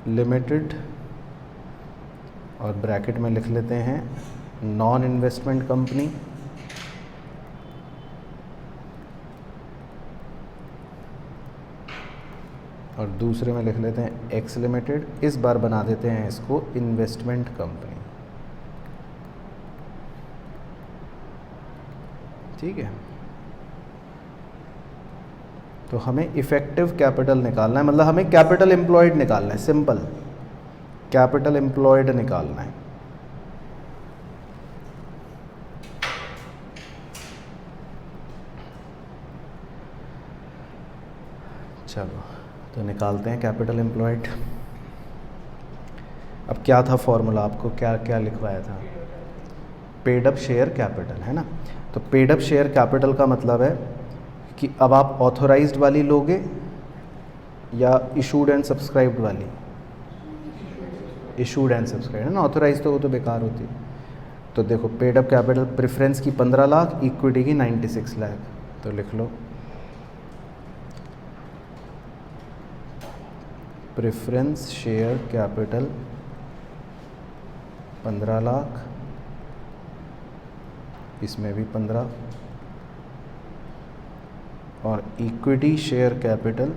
लिमिटेड और ब्रैकेट में लिख लेते हैं नॉन इन्वेस्टमेंट कंपनी, और दूसरे में लिख लेते हैं x लिमिटेड। इस बार बना देते हैं इसको इन्वेस्टमेंट कंपनी, ठीक है। तो हमें इफेक्टिव कैपिटल निकालना है, मतलब हमें कैपिटल एम्प्लॉयड निकालना है। सिंपल, कैपिटल एम्प्लॉयड निकालना है। चलो तो निकालते हैं कैपिटल एम्प्लॉयड। अब क्या था फॉर्मूला, आपको क्या क्या लिखवाया था? पेड अप शेयर कैपिटल, है ना। तो पेड अप शेयर कैपिटल का मतलब है कि अब आप ऑथोराइज्ड वाली लोगे या इशूड एंड सब्सक्राइब्ड वाली? इशूड एंड सब्सक्राइब है ना, ऑथोराइज तो वो तो बेकार होती है। तो देखो पेड अप कैपिटल प्रेफरेंस की 15 लाख, इक्विटी की 96 लाख, तो लिख लो प्रेफरेंस शेयर कैपिटल 15 लाख, इसमें भी 15, और इक्विटी शेयर कैपिटल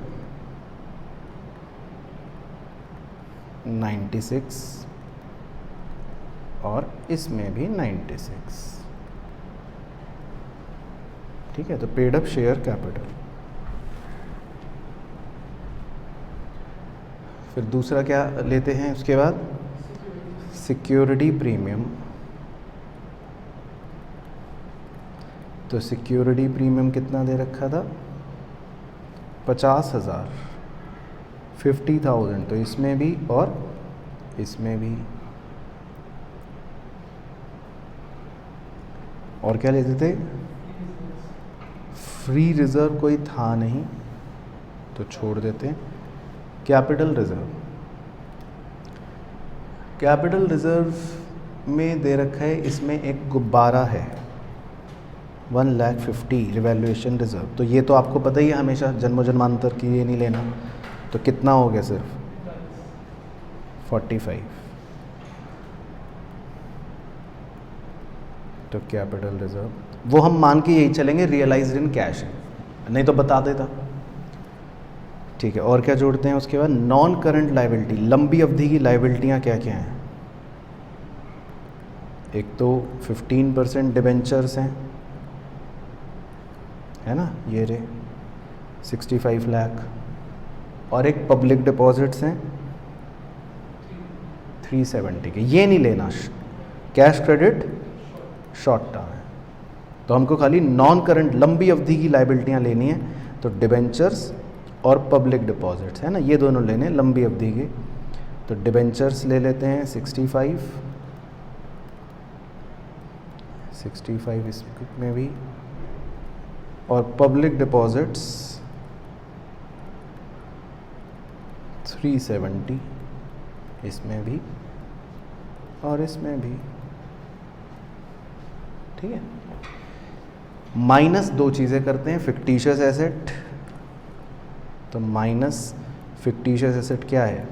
96 और इसमें भी 96। ठीक है, तो पेड अप शेयर कैपिटल। फिर दूसरा क्या लेते हैं उसके बाद, सिक्योरिटी प्रीमियम। तो सिक्योरिटी प्रीमियम कितना दे रखा था, 50,000, 50,000, तो इसमें भी और इसमें भी। और क्या लेते थे, फ्री रिजर्व कोई था नहीं तो छोड़ देते हैं। कैपिटल रिजर्व, कैपिटल रिजर्व में दे रखा है, इसमें एक गुब्बारा है 1,50,000 रिवैल्यूएशन रिजर्व। तो ये तो आपको पता ही है, हमेशा जन्मों जन्मांतर की ये नहीं लेना। तो कितना हो गया, सिर्फ 45। तो कैपिटल रिजर्व वो हम मान के यही चलेंगे रियलाइज्ड इन कैश है, नहीं तो बता देता। ठीक है, और क्या जोड़ते हैं उसके बाद, नॉन करंट लाइबिलिटी, लंबी अवधि की लाइबिलिटियाँ क्या क्या हैं। एक तो 15% डिबेंचर्स हैं, है ना, ये रे 65 लाख, और एक पब्लिक डिपॉजिट्स हैं 370 के। ये नहीं लेना, कैश क्रेडिट शॉर्ट टर्म है, तो हमको खाली नॉन करंट लंबी अवधि की लाइबिलिटियाँ लेनी है। तो डिबेंचर्स और पब्लिक डिपॉजिट्स है ना, ये दोनों लेने लंबी अवधि के। तो डिबेंचर्स ले लेते हैं 65 इसमें भी, और पब्लिक डिपॉजिट्स 370 इसमें भी और इसमें भी। ठीक है, माइनस दो चीज़ें करते हैं, फिक्टिशियस एसेट। तो माइनस फिक्टिशियस एसेट क्या है,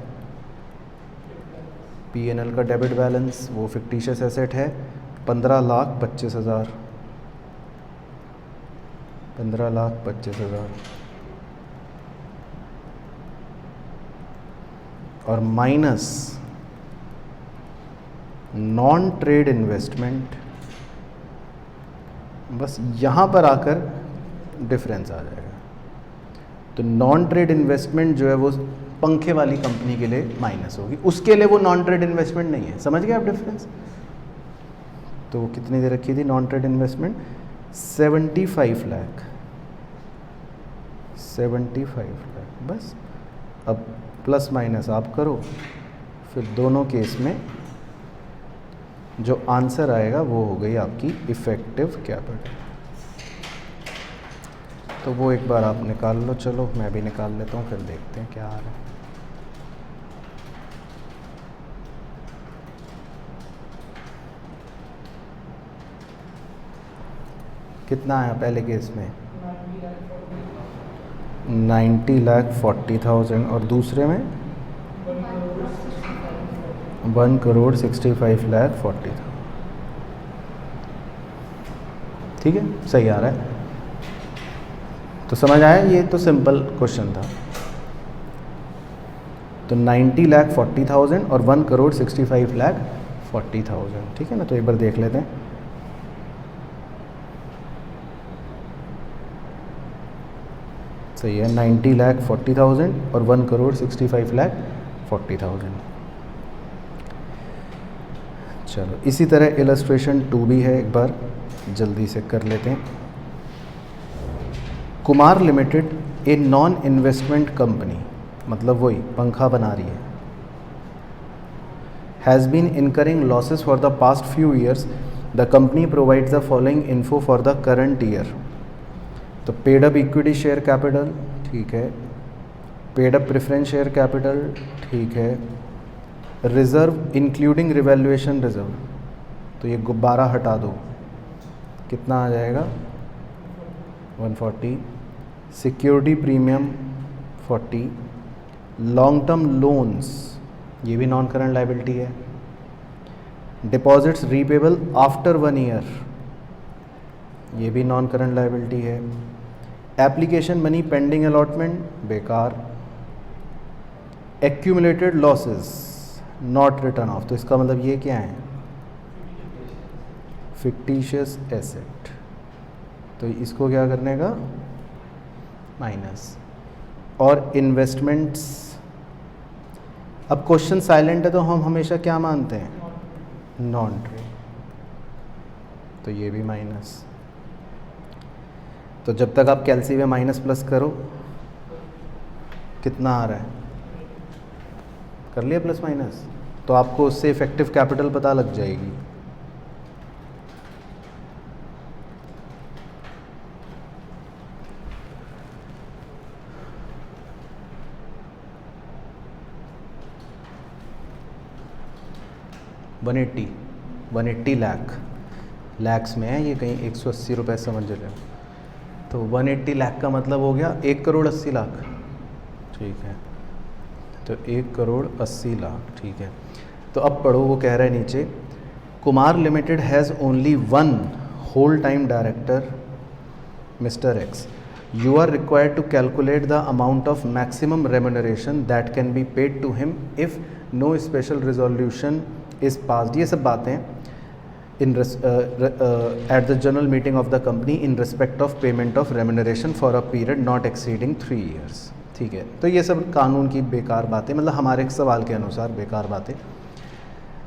पीएनएल का डेबिट बैलेंस, वो फिक्टिशियस एसेट है 15,25,000, 15,25,000, और माइनस नॉन ट्रेड इन्वेस्टमेंट। बस यहाँ पर आकर डिफरेंस आ जाएगा। तो नॉन ट्रेड इन्वेस्टमेंट जो है वो पंखे वाली कंपनी के लिए माइनस होगी, उसके लिए वो नॉन ट्रेड इन्वेस्टमेंट नहीं है। समझ गए आप डिफरेंस। तो वो कितनी दे रखी थी non trade investment, 75 lakh, 75 lakh. बस अब प्लस माइनस आप करो, फिर दोनों केस में जो आंसर आएगा वो हो गई आपकी इफ़ेक्टिव कैपिटल। तो वो एक बार आप निकाल लो। चलो मैं भी निकाल लेता हूँ, फिर देखते हैं क्या आ रहा है। कितना आया पहले केस में, 90,40,000, और दूसरे में 1,65,40,000। ठीक है, सही आ रहा है। तो समझ आया, ये तो सिंपल क्वेश्चन था। तो 90,40,000 और 1,65,40,000। ठीक है ना, तो एक बार देख लेते हैं। सही है, 90,40,000 और 1,65,40,000। चलो इसी तरह इलस्ट्रेशन 2 भी है, एक बार जल्दी से कर लेते हैं। Kumar limited a non investment company, मतलब वही पंखा बना रही है, has been incurring losses for the past few years. The company provides the following info for the current year. तो paid up equity share capital, ठीक है, paid up preference share capital, ठीक है, रिज़र्व इंक्लूडिंग रिवैल्यूएशन रिज़र्व, तो ये गुब्बारा हटा दो, कितना आ जाएगा 140, security premium 40, long term loans ये भी नॉन करंट लाइबिलिटी है, डिपॉजिट्स रीपेबल आफ्टर 1 ईयर ये भी नॉन करंट लाइबिलिटी है, एप्लीकेशन मनी पेंडिंग अलॉटमेंट बेकार, accumulated losses not return of, तो इसका मतलब ये क्या है फिक्टिशियस एसेट, तो इसको क्या करने का माइनस, और इन्वेस्टमेंट्स, अब क्वेश्चन साइलेंट है तो हम हमेशा क्या मानते हैं नॉन ट्रेड, तो ये भी माइनस, तो जब तक आप कैलसी में माइनस प्लस करो कितना आ रहा है, कर लिया प्लस माइनस, तो आपको उससे इफेक्टिव कैपिटल पता लग जाएगी। वन एट्टी लैक्स में है ये, कहीं 180 रुपये समझ रहे हो, तो 180 लाख का मतलब हो गया 1,80,00,000, ठीक है, तो 1,80,00,000, ठीक है। तो अब पढ़ो, वो कह रहा है नीचे, Kumar limited has only 1 whole time director mister X, you are required to calculate the amount of maximum remuneration that can be paid to him if no special resolution is passed, ये सब बातें in at the general meeting of the company in respect of payment of remuneration for a period not exceeding 3 years, ठीक है। तो ये सब कानून की बेकार बातें, मतलब हमारे सवाल के अनुसार बेकार बातें।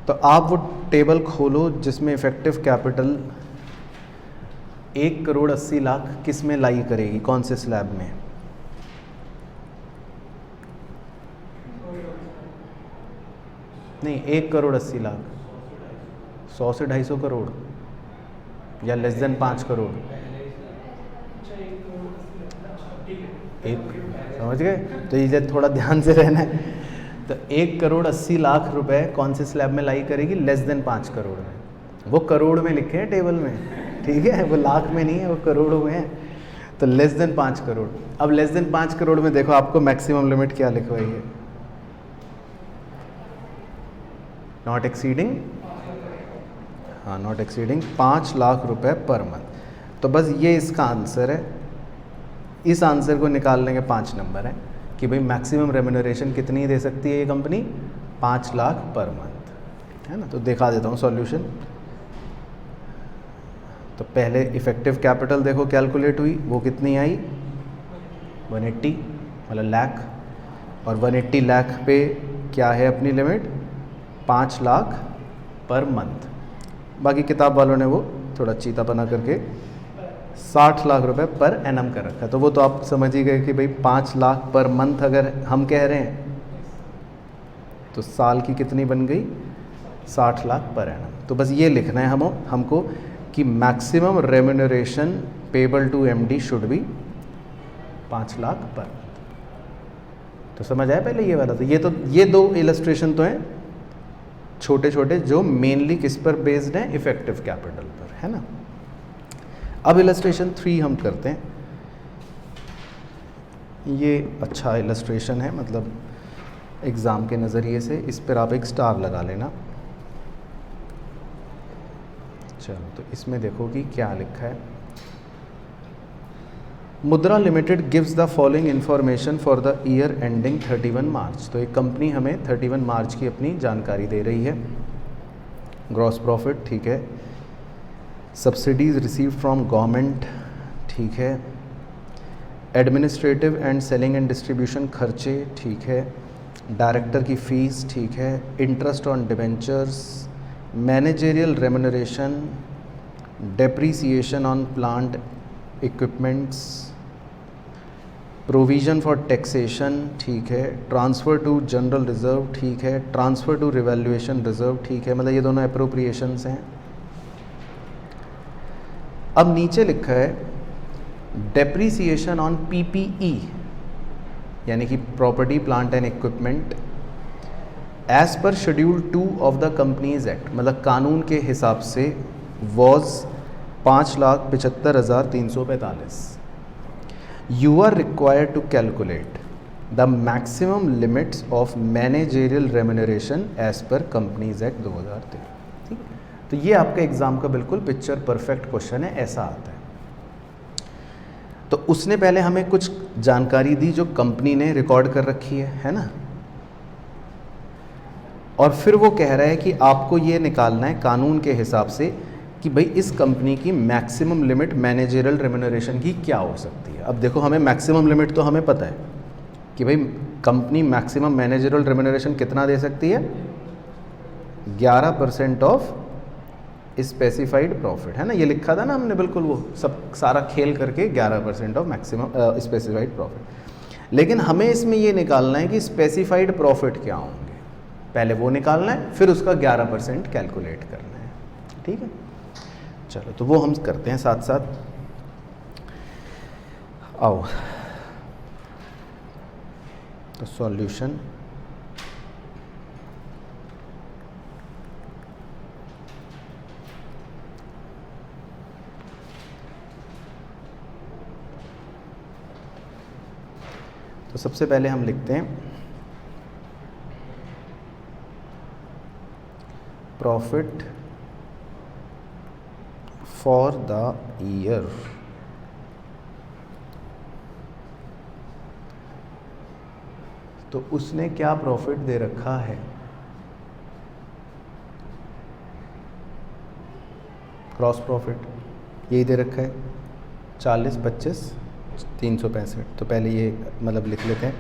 तो आप वो टेबल खोलो जिसमें इफेक्टिव कैपिटल 1,80,00,000 किस में लाई करेगी, कौन से स्लैब में, नहीं 1,80,00,000, 100 से 250 करोड़ या लेस देन 5 करोड़, एक समझ गए, तो ये थोड़ा ध्यान से रहना है। तो 1,80,00,000 रुपए कौन से स्लैब में लाई करेगी, लेस देन 5 करोड़ में, वो करोड़ में लिखे हैं टेबल में, ठीक है, वो लाख में नहीं है, वो करोड़ों में है, तो लेस देन 5 करोड़। अब लेस देन 5 करोड़ में देखो आपको मैक्सिमम लिमिट क्या लिखवाई है, नॉट एक्सीडिंग, हाँ नॉट एक्सीडिंग 5 लाख रुपए पर मंथ। तो बस ये इसका आंसर है, इस आंसर को निकालने के 5 नंबर हैं कि भाई मैक्सिमम रेम्यूनरेशन कितनी दे सकती है ये कंपनी, 5 लाख पर मंथ, है ना। तो दिखा देता हूँ सॉल्यूशन। तो पहले इफेक्टिव कैपिटल देखो कैलकुलेट हुई, वो कितनी आई 180 मतलब लाख, और 180 लाख पे क्या है अपनी लिमिट 5 लाख पर मंथ। बाकी किताब वालों ने वो थोड़ा चीतापना करके 60 लाख रुपए पर एनम कर रखा है, तो वो तो आप समझ ही गए कि भाई 5 लाख पर मंथ अगर हम कह रहे हैं तो साल की कितनी बन गई 60 लाख पर एनम। तो बस ये लिखना है हमको कि maximum remuneration payable to MD should be 5 lakh per month. तो समझ आया पहले ये वाला, तो ये दो इलस्ट्रेशन तो हैं छोटे छोटे जो मेनली किस पर बेस्ड हैं, इफेक्टिव कैपिटल पर, है ना। अब इलस्ट्रेशन 3 हम करते हैं। ये अच्छा इलस्ट्रेशन है, मतलब एग्ज़ाम के नज़रिए से, इस पर आप एक स्टार लगा लेना। चलो तो इसमें देखो कि क्या लिखा है, मुद्रा limited gives the following information for the year ending 31 मार्च। तो एक कंपनी हमें 31 मार्च की अपनी जानकारी दे रही है। ग्रॉस प्रॉफिट, ठीक है, सब्सिडीज़ रिसीव्ड फ्रॉम गवर्नमेंट, ठीक है, administrative and selling and distribution खर्चे, ठीक है, डायरेक्टर की फ़ीस, ठीक है, interest on debentures, managerial remuneration, depreciation on plant equipments, provision for taxation, ठीक है, ट्रांसफ़र टू जनरल रिज़र्व, ठीक है, ट्रांसफ़र टू रिवैल्यूएशन रिज़र्व, ठीक है, मतलब ये दोनों अप्रोप्रिएशंस हैं। अब नीचे लिखा है डेप्रीसिएशन ऑन पीपीई, यानी कि property plant and equipment, as per schedule 2 of the companies act, मतलब कानून के हिसाब से was 5,75,345। You are required to calculate the maximum limits of managerial remuneration as per companies act 2013। ठीक है, तो ये आपका एग्जाम का बिल्कुल पिक्चर परफेक्ट क्वेश्चन है, ऐसा आता है। तो उसने पहले हमें कुछ जानकारी दी जो कंपनी ने रिकॉर्ड कर रखी है ना, और फिर वो कह रहा है कि आपको ये निकालना है कानून के हिसाब से कि भाई इस कंपनी की मैक्सिमम लिमिट मैनेजरियल रेम्यूनरेशन की क्या हो सकती है। अब देखो, हमें मैक्सिमम लिमिट तो हमें पता है कि भाई कंपनी मैक्सिमम मैनेजरियल रेम्यूनरेशन कितना दे सकती है, 11% ऑफ स्पेसिफाइड प्रॉफिट, है ना, ये लिखा था ना हमने, बिल्कुल वो सब सारा खेल करके 11% ऑफ मैक्सिमम स्पेसिफाइड प्रॉफिट। लेकिन हमें इसमें ये निकालना है कि स्पेसिफाइड प्रॉफिट क्या होंगे, पहले वो निकालना है, फिर उसका 11% कैलकुलेट करना है। ठीक है, चलो तो वो हम करते हैं साथ साथ। आओ, तो सॉल्यूशन तो सबसे पहले हम लिखते हैं प्रॉफिट फॉर द ईयर। तो उसने क्या प्रॉफिट दे रखा है, क्रॉस प्रॉफिट यही दे रखा है 40, 25, 365। तो पहले ये मतलब लिख लेते हैं,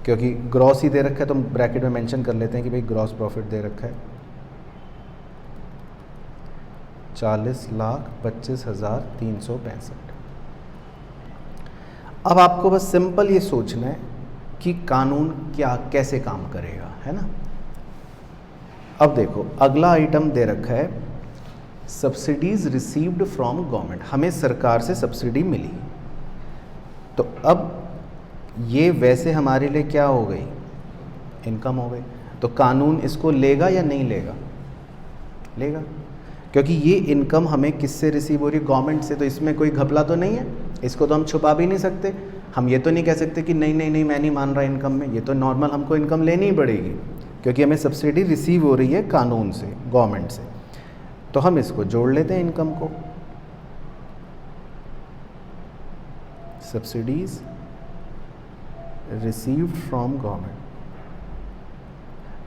क्योंकि ग्रॉस ही दे रखा है तो हम ब्रैकेट में मेंशन कर लेते हैं कि भाई ग्रॉस प्रॉफिट दे रखा है 40,25,365। अब आपको बस सिंपल ये सोचना है कि कानून क्या कैसे काम करेगा, है ना। अब देखो, अगला आइटम दे रखा है सब्सिडीज रिसीव्ड फ्रॉम गवर्नमेंट, हमें सरकार से सब्सिडी मिली। तो अब ये वैसे हमारे लिए क्या हो गई, इनकम हो गई। तो कानून इसको लेगा या नहीं लेगा, लेगा, क्योंकि ये इनकम हमें किससे रिसीव हो रही है, गवर्नमेंट से। तो इसमें कोई घपला तो नहीं है, इसको तो हम छुपा भी नहीं सकते। हम ये तो नहीं कह सकते कि नहीं नहीं नहीं मैं नहीं मान रहा इनकम में, ये तो नॉर्मल हमको इनकम लेनी ही पड़ेगी, क्योंकि हमें सब्सिडी रिसीव हो रही है कानून से, गवर्नमेंट से। तो हम इसको जोड़ लेते हैं इनकम को, सब्सिडीज रिसीव्ड फ्रॉम गवर्नमेंट।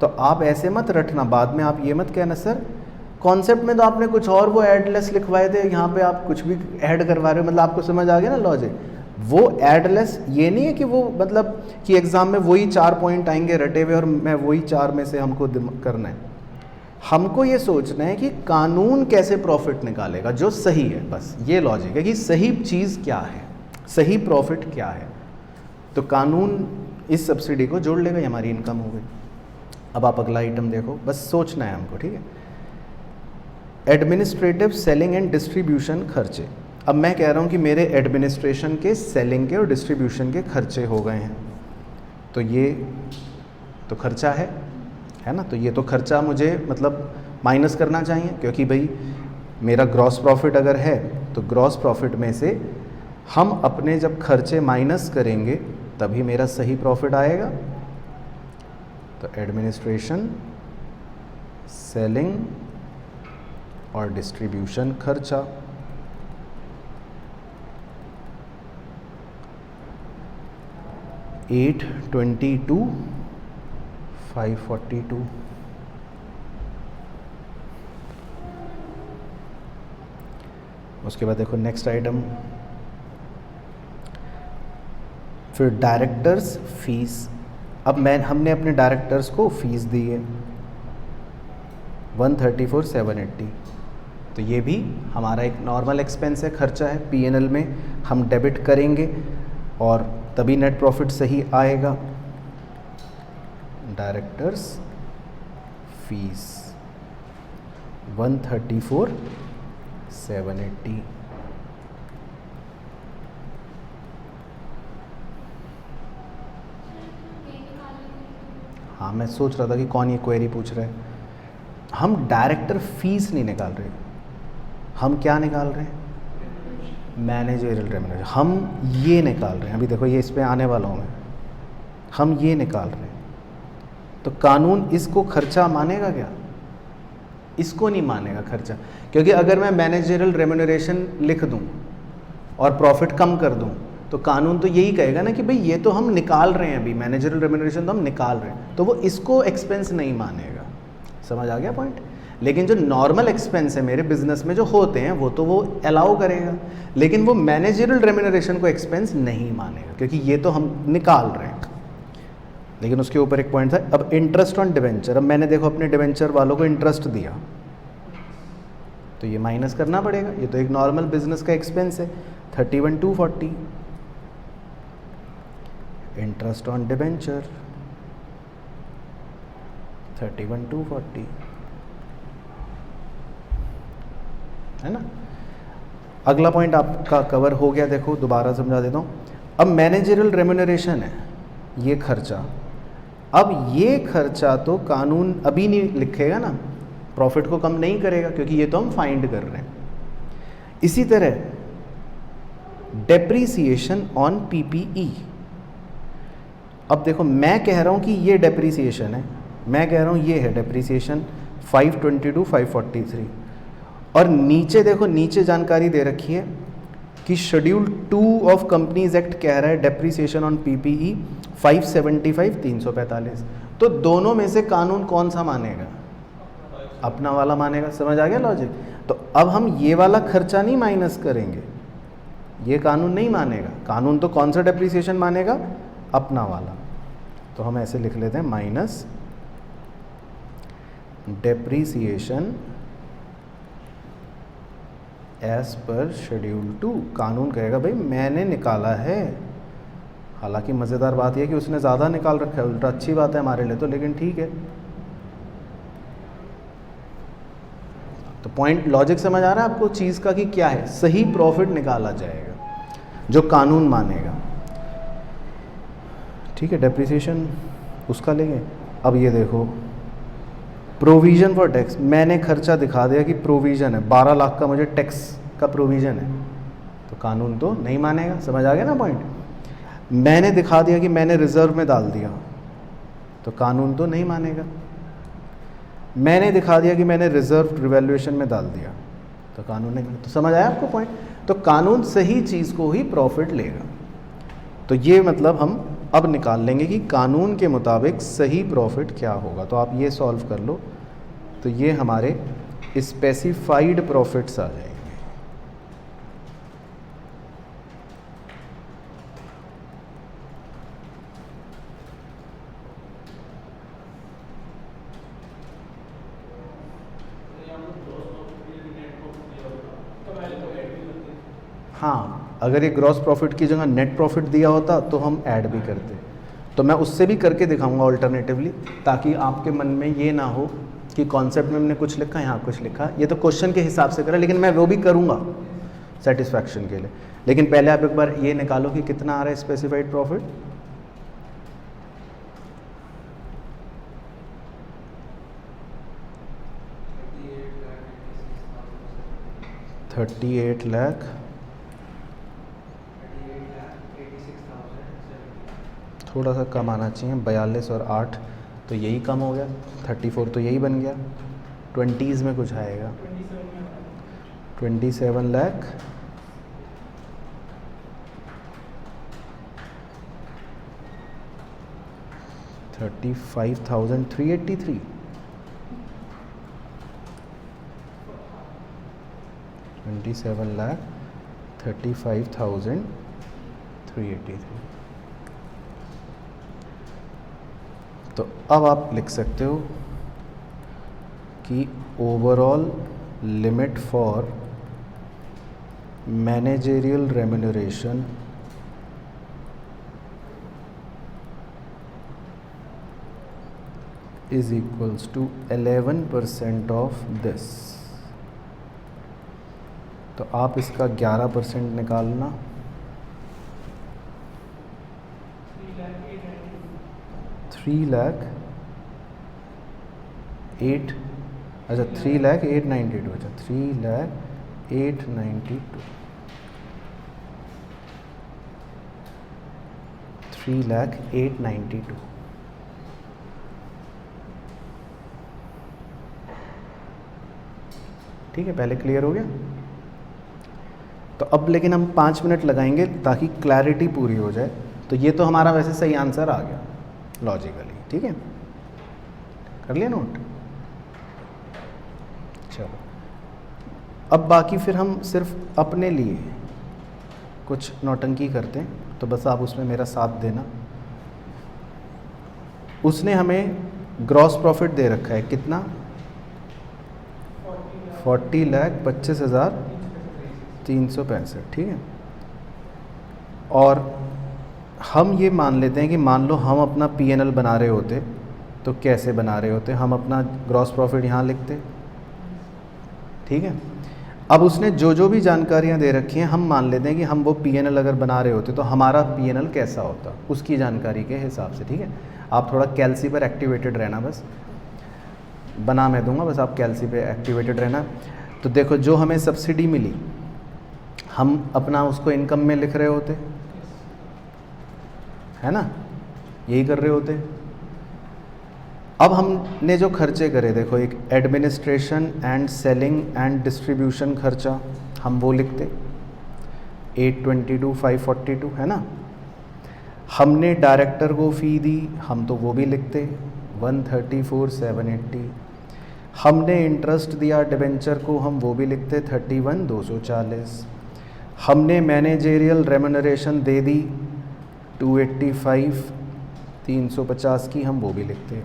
तो आप ऐसे मत रटना, बाद में आप ये मत कहना सर कॉन्सेप्ट में तो आपने कुछ और वो एडलेस लिखवाए थे, यहाँ पे आप कुछ भी ऐड करवा रहे हो। मतलब आपको समझ आ गया ना लॉजिक। वो एडलेस ये नहीं है कि वो मतलब कि एग्जाम में वही 4 पॉइंट आएंगे रटे हुए और मैं वही 4 में से हमको करना है। हमको ये सोचना है कि कानून कैसे प्रॉफिट निकालेगा जो सही है, बस ये लॉजिक है कि सही चीज़ क्या है, सही प्रॉफिट क्या है। तो कानून इस सब्सिडी को जोड़ लेगा, ये हमारी इनकम हो गई। अब आप अगला आइटम देखो, बस सोचना है हमको, ठीक है। एडमिनिस्ट्रेटिव सेलिंग एंड डिस्ट्रीब्यूशन खर्चे। अब मैं कह रहा हूँ कि मेरे एडमिनिस्ट्रेशन के, सेलिंग के और डिस्ट्रीब्यूशन के खर्चे हो गए हैं, तो ये तो खर्चा है ना। तो ये तो खर्चा मुझे मतलब माइनस करना चाहिए, क्योंकि भाई मेरा ग्रॉस प्रॉफिट अगर है तो ग्रॉस प्रॉफिट में से हम अपने जब खर्चे माइनस करेंगे तभी मेरा सही प्रॉफिट आएगा। तो एडमिनिस्ट्रेशन, सेलिंग और डिस्ट्रीब्यूशन खर्चा, $822,542। उसके बाद देखो नेक्स्ट आइटम, फिर डायरेक्टर्स फीस। अब हमने अपने डायरेक्टर्स को फीस दी है 134,780। तो ये भी हमारा एक नॉर्मल एक्सपेंस है, खर्चा है, P&L में हम डेबिट करेंगे और तभी नेट प्रॉफिट सही आएगा। Directors fees 134,780। हाँ, मैं सोच रहा था कि कौन ये क्वेरी पूछ रहा है। हम डायरेक्टर फीस नहीं निकाल रहे, हम क्या निकाल रहे हैं? Managerial remuneration. हम ये निकाल रहे हैं, अभी देखो ये इस पे आने वाला हूँ मैं, हम ये निकाल रहे हैं। तो कानून इसको खर्चा मानेगा क्या? इसको नहीं मानेगा खर्चा, क्योंकि अगर मैं मैनेजरियल रेम्युनरेशन लिख दूं और प्रॉफिट कम कर दूं तो कानून तो यही कहेगा ना कि भाई ये तो हम निकाल रहे हैं, अभी मैनेजरियल रेम्युनरेशन तो हम निकाल रहे हैं, तो वो इसको एक्सपेंस नहीं मानेगा। समझ आ गया पॉइंट? लेकिन जो नॉर्मल एक्सपेंस है मेरे बिजनेस में जो होते हैं वो तो वो अलाउ करेगा, लेकिन वो मैनेजरियल रेम्युनरेशन को एक्सपेंस नहीं मानेगा, क्योंकि ये तो हम निकाल रहे हैं। लेकिन उसके ऊपर एक पॉइंट था, अब इंटरेस्ट ऑन डिवेंचर। अब मैंने देखो अपने डिवेंचर वालों को इंटरेस्ट दिया तो ये माइनस करना पड़ेगा, ये तो एक नॉर्मल बिजनेस का एक्सपेंस है। 31,240 इंटरेस्ट ऑन डिवेंचर 31,240 है ना। अगला पॉइंट आपका कवर हो गया। देखो दोबारा समझा देता हूँ। अब मैनेजरियल रेम्युनरेशन है ये खर्चा, अब ये खर्चा तो कानून अभी नहीं लिखेगा ना, प्रॉफिट को कम नहीं करेगा, क्योंकि ये तो हम फाइंड कर रहे हैं। इसी तरह डेप्रीसिएशन ऑन पीपीई। अब देखो मैं कह रहा हूँ कि ये डेप्रीसिएशन है, मैं कह रहा हूँ ये है डेप्रीसिएशन 522 543, और नीचे देखो नीचे जानकारी दे रखी है कि शेड्यूल 2 ऑफ कंपनीज एक्ट कह रहा है डेप्रीसिएशन ऑन पीपीई 575 345। तो दोनों में से कानून कौन सा मानेगा? अपना वाला मानेगा। समझ आ गया लॉजिक? तो अब हम ये वाला खर्चा नहीं माइनस करेंगे, ये कानून नहीं मानेगा। कानून तो कौन सा डेप्रीसिएशन मानेगा? अपना वाला। तो हम ऐसे लिख लेते हैं minus depreciation as per schedule 2। कानून कहेगा भाई मैंने निकाला है, हालांकि मज़ेदार बात यह कि उसने ज़्यादा निकाल रखा है, उल्टा अच्छी बात है हमारे लिए तो, लेकिन ठीक है। तो पॉइंट लॉजिक समझ आ रहा है आपको चीज़ का कि क्या है? सही प्रॉफिट निकाला जाएगा जो कानून मानेगा। ठीक है, डेप्रिसिएशन उसका लेंगे। अब ये देखो प्रोविज़न फॉर टैक्स, मैंने खर्चा दिखा दिया कि प्रोविज़न है 12 लाख का, मुझे टैक्स का प्रोविज़न है, तो कानून तो नहीं मानेगा। समझ आ गया ना पॉइंट? मैंने दिखा दिया कि मैंने रिजर्व में डाल दिया, तो कानून तो नहीं मानेगा। मैंने दिखा दिया कि मैंने रिजर्व रिवैल्यूएशन में डाल दिया, तो कानून नहीं मानेगा। तो समझ आया आपको पॉइंट? तो कानून सही चीज़ को ही प्रॉफिट लेगा। तो ये मतलब हम अब निकाल लेंगे कि कानून के मुताबिक सही प्रॉफिट क्या होगा। तो आप ये सॉल्व कर लो, तो ये हमारे स्पेसिफाइड प्रॉफिट्स आ जाएंगे। हाँ, अगर ये ग्रॉस प्रॉफिट की जगह नेट प्रॉफिट दिया होता तो हम ऐड भी करते। तो मैं उससे भी करके दिखाऊंगा ऑल्टरनेटिवली, ताकि आपके मन में ये ना हो कि कॉन्सेप्ट में हमने कुछ लिखा यहाँ कुछ लिखा। ये तो क्वेश्चन के हिसाब से करा, लेकिन मैं वो भी करूँगा सेटिस्फैक्शन के लिए। लेकिन पहले आप एक बार ये निकालो कि कितना आ रहा है स्पेसिफाइड प्रॉफिट। $38 लाख, थोड़ा सा कम आना चाहिए, 42 और 8 तो यही कम हो गया, 34 तो यही बन गया, 20s में कुछ आएगा 27 लाख 35,383। 27 लाख 35,383। तो अब आप लिख सकते हो कि overall limit for managerial remuneration is equals to 11% of this. तो आप इसका 11% निकालना, 3,80,000 8, अच्छा 3,08,92, अच्छा 3,08,92, 3,08,92। ठीक है, पहले क्लियर हो गया। तो अब लेकिन हम 5 मिनट लगाएंगे ताकि क्लैरिटी पूरी हो जाए। तो ये तो हमारा वैसे सही आंसर आ गया लॉजिकली, ठीक है, कर लिया नोट। चलो अब बाकी फिर हम सिर्फ अपने लिए कुछ नौटंकी करते हैं, तो बस आप उसमें मेरा साथ देना। उसने हमें ग्रॉस प्रॉफिट दे रखा है कितना, 40,25,365, ठीक है। और हम ये मान लेते हैं कि मान लो हम अपना P&L बना रहे होते तो कैसे बना रहे होते, हम अपना ग्रॉस प्रॉफिट यहाँ लिखते, ठीक है। अब उसने जो जो भी जानकारियाँ दे रखी हैं हम मान लेते हैं कि हम वो P&L अगर बना रहे होते तो हमारा P&L कैसा होता उसकी जानकारी के हिसाब से, ठीक है। आप थोड़ा कैल्सी पर एक्टिवेटेड रहना, बस बना मैं दूंगा, बस आप कैल्सी पे एक्टिवेटेड रहना। तो देखो जो हमें सब्सिडी मिली हम अपना उसको इनकम में लिख रहे होते, है ना, यही कर रहे होते। अब हमने जो खर्चे करे, देखो एक administration and selling and distribution खर्चा हम वो लिखते 822,542, है ना। हमने डायरेक्टर को फ़ी दी हम तो वो भी लिखते 134,780। हमने इंटरेस्ट दिया डिबेंचर को हम वो भी लिखते 31,240। हमने मैनेजेरियल रेम्यूनरेशन दे दी 285,350 की, हम वो भी लिखते।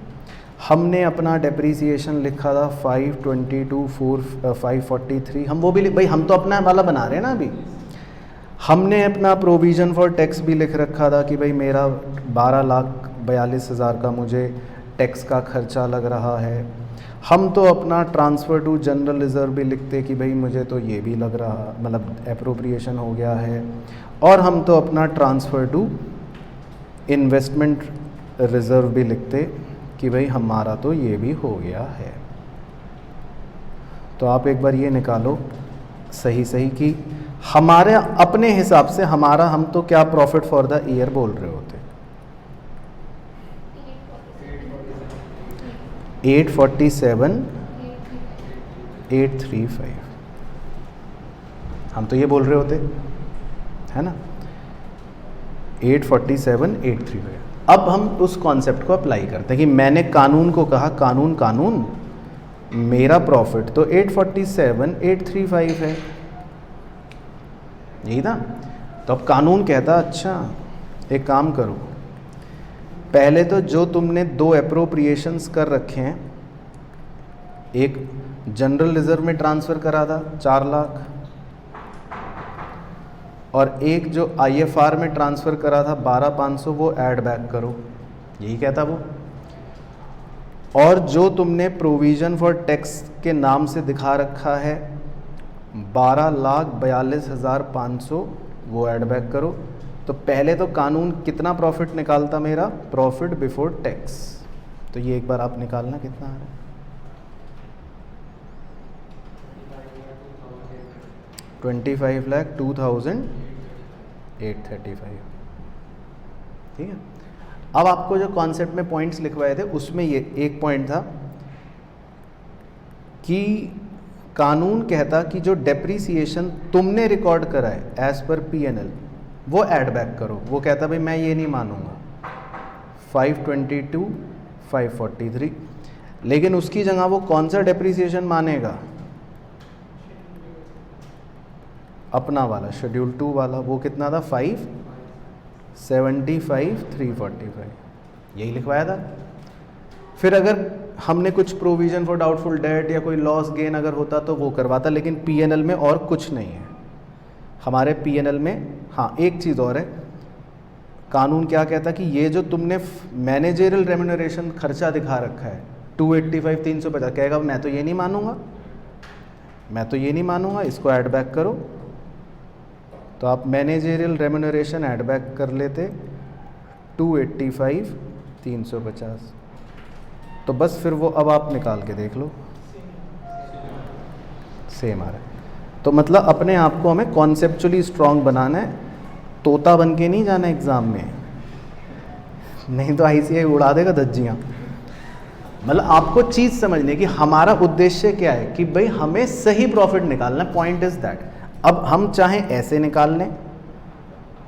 हमने अपना डेप्रीसिएशन लिखा था 522,543, हम वो भी लिख, भाई हम तो अपना वाला बना रहे हैं ना अभी। हमने अपना प्रोविज़न फॉर टैक्स भी लिख रखा था कि भाई मेरा 12,42,000 का मुझे टैक्स का खर्चा लग रहा है। हम तो अपना ट्रांसफ़र टू जनरल रिज़र्व भी लिखते कि भाई मुझे तो ये भी लग रहा, मतलब एप्रोप्रिएशन हो गया है। और हम तो अपना ट्रांसफ़र टू इन्वेस्टमेंट रिज़र्व भी लिखते कि भाई हमारा तो ये भी हो गया है। तो आप एक बार ये निकालो सही सही कि हमारे अपने हिसाब से हमारा हम तो क्या प्रॉफिट फॉर द ईयर बोल रहे होते, 847,835 हम तो ये बोल रहे होते, है ना, 847,835। अब हम उस कॉन्सेप्ट को अप्लाई करते हैं कि मैंने कानून को कहा कानून कानून मेरा प्रॉफिट तो 847,835 है, यही था। तो अब कानून कहता अच्छा एक काम करो, पहले तो जो तुमने 2 एप्रोप्रिएशंस कर रखे हैं, एक जनरल रिजर्व में ट्रांसफ़र करा था 4 लाख और एक जो IFR में ट्रांसफ़र करा था 12,500, वो ऐड बैक करो, यही कहता वो। और जो तुमने प्रोविज़न फॉर टैक्स के नाम से दिखा रखा है 12,42,500, वो ऐड बैक करो। तो पहले तो कानून कितना प्रॉफिट निकालता मेरा, प्रॉफिट बिफोर टैक्स। तो ये एक बार आप निकालना कितना है, 25,02,835, ठीक है। अब आपको जो कॉन्सेप्ट में पॉइंट्स लिखवाए थे उसमें ये एक पॉइंट था कि कानून कहता कि जो डेप्रीसिएशन तुमने रिकॉर्ड करा है एज पर P&L वो ऐड बैक करो। वो कहता भाई मैं ये नहीं मानूंगा 522,543, लेकिन उसकी जगह वो कौन सा डेप्रीसिएशन मानेगा, अपना वाला शेड्यूल 2 वाला, वो कितना था 575,345, यही लिखवाया था। फिर अगर हमने कुछ प्रोविज़न फॉर डाउटफुल डेट या कोई लॉस गेन अगर होता तो वो करवाता, लेकिन P&L में और कुछ नहीं है हमारे P&L में। हाँ एक चीज़ और है, कानून क्या कहता कि ये जो तुमने मैनेजरियल रेम्यूनरेशन खर्चा दिखा रखा है 285,350, कहेगा मैं तो ये नहीं मानूंगा, मैं तो ये नहीं मानूंगा, इसको ऐड बैक करो। तो आप मैनेजरियल रेम्यूनरेशन ऐड बैक कर लेते 285,350। तो बस फिर वो अब आप निकाल के देख लो, सेम आ रहा है। तो मतलब अपने आप को हमें कॉन्सेप्चुअली स्ट्रांग बनाना है, तोता बन के नहीं जाना एग्ज़ाम में, नहीं तो ICAI उड़ा देगा धज्जियाँ। मतलब आपको चीज़ समझने की हमारा उद्देश्य क्या है कि भाई हमें सही प्रॉफिट निकालना है, पॉइंट इज दैट। अब हम चाहें ऐसे निकाल लें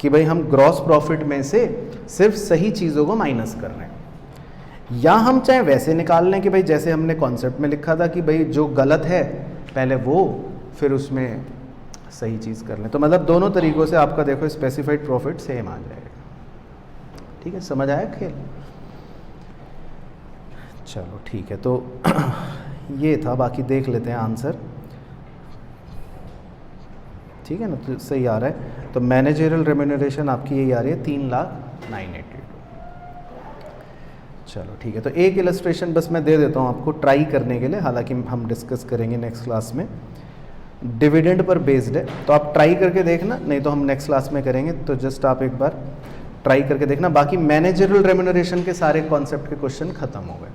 कि भाई हम ग्रॉस प्रॉफिट में से सिर्फ सही चीज़ों को माइनस कर रहे हैं, या हम चाहे वैसे निकाल लें कि भाई जैसे हमने कॉन्सेप्ट में लिखा था कि भाई जो गलत है पहले वो, फिर उसमें सही चीज़ कर लें। तो मतलब दोनों तरीक़ों से आपका देखो स्पेसिफाइड प्रॉफिट सेम आ जाएगा। ठीक है, समझ आया खेल? चलो ठीक है, तो ये था, बाकी देख लेते हैं आंसर। ठीक है ना, तो सही आ रहा है। तो मैनेजरियल रेम्यूनरेशन आपकी यही आ रही है 3,09,82। चलो ठीक है, तो एक इलस्ट्रेशन बस मैं दे देता हूँ आपको ट्राई करने के लिए, हालांकि हम डिस्कस करेंगे नेक्स्ट क्लास में। डिविडेंड पर बेस्ड है, तो आप ट्राई करके देखना, नहीं तो हम नेक्स्ट क्लास में करेंगे, तो जस्ट आप एक बार ट्राई करके देखना। बाकी मैनेजरियल रेम्यूनरेशन के सारे कॉन्सेप्ट के क्वेश्चन खत्म हो गए।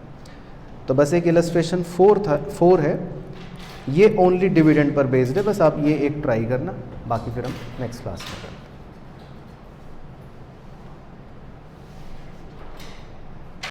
तो बस एक इलस्ट्रेशन 4 है, ये ओनली डिविडेंड पर बेस्ड है, बस आप ये एक ट्राई करना, बाकी फिर हम नेक्स्ट क्लास में करेंगे।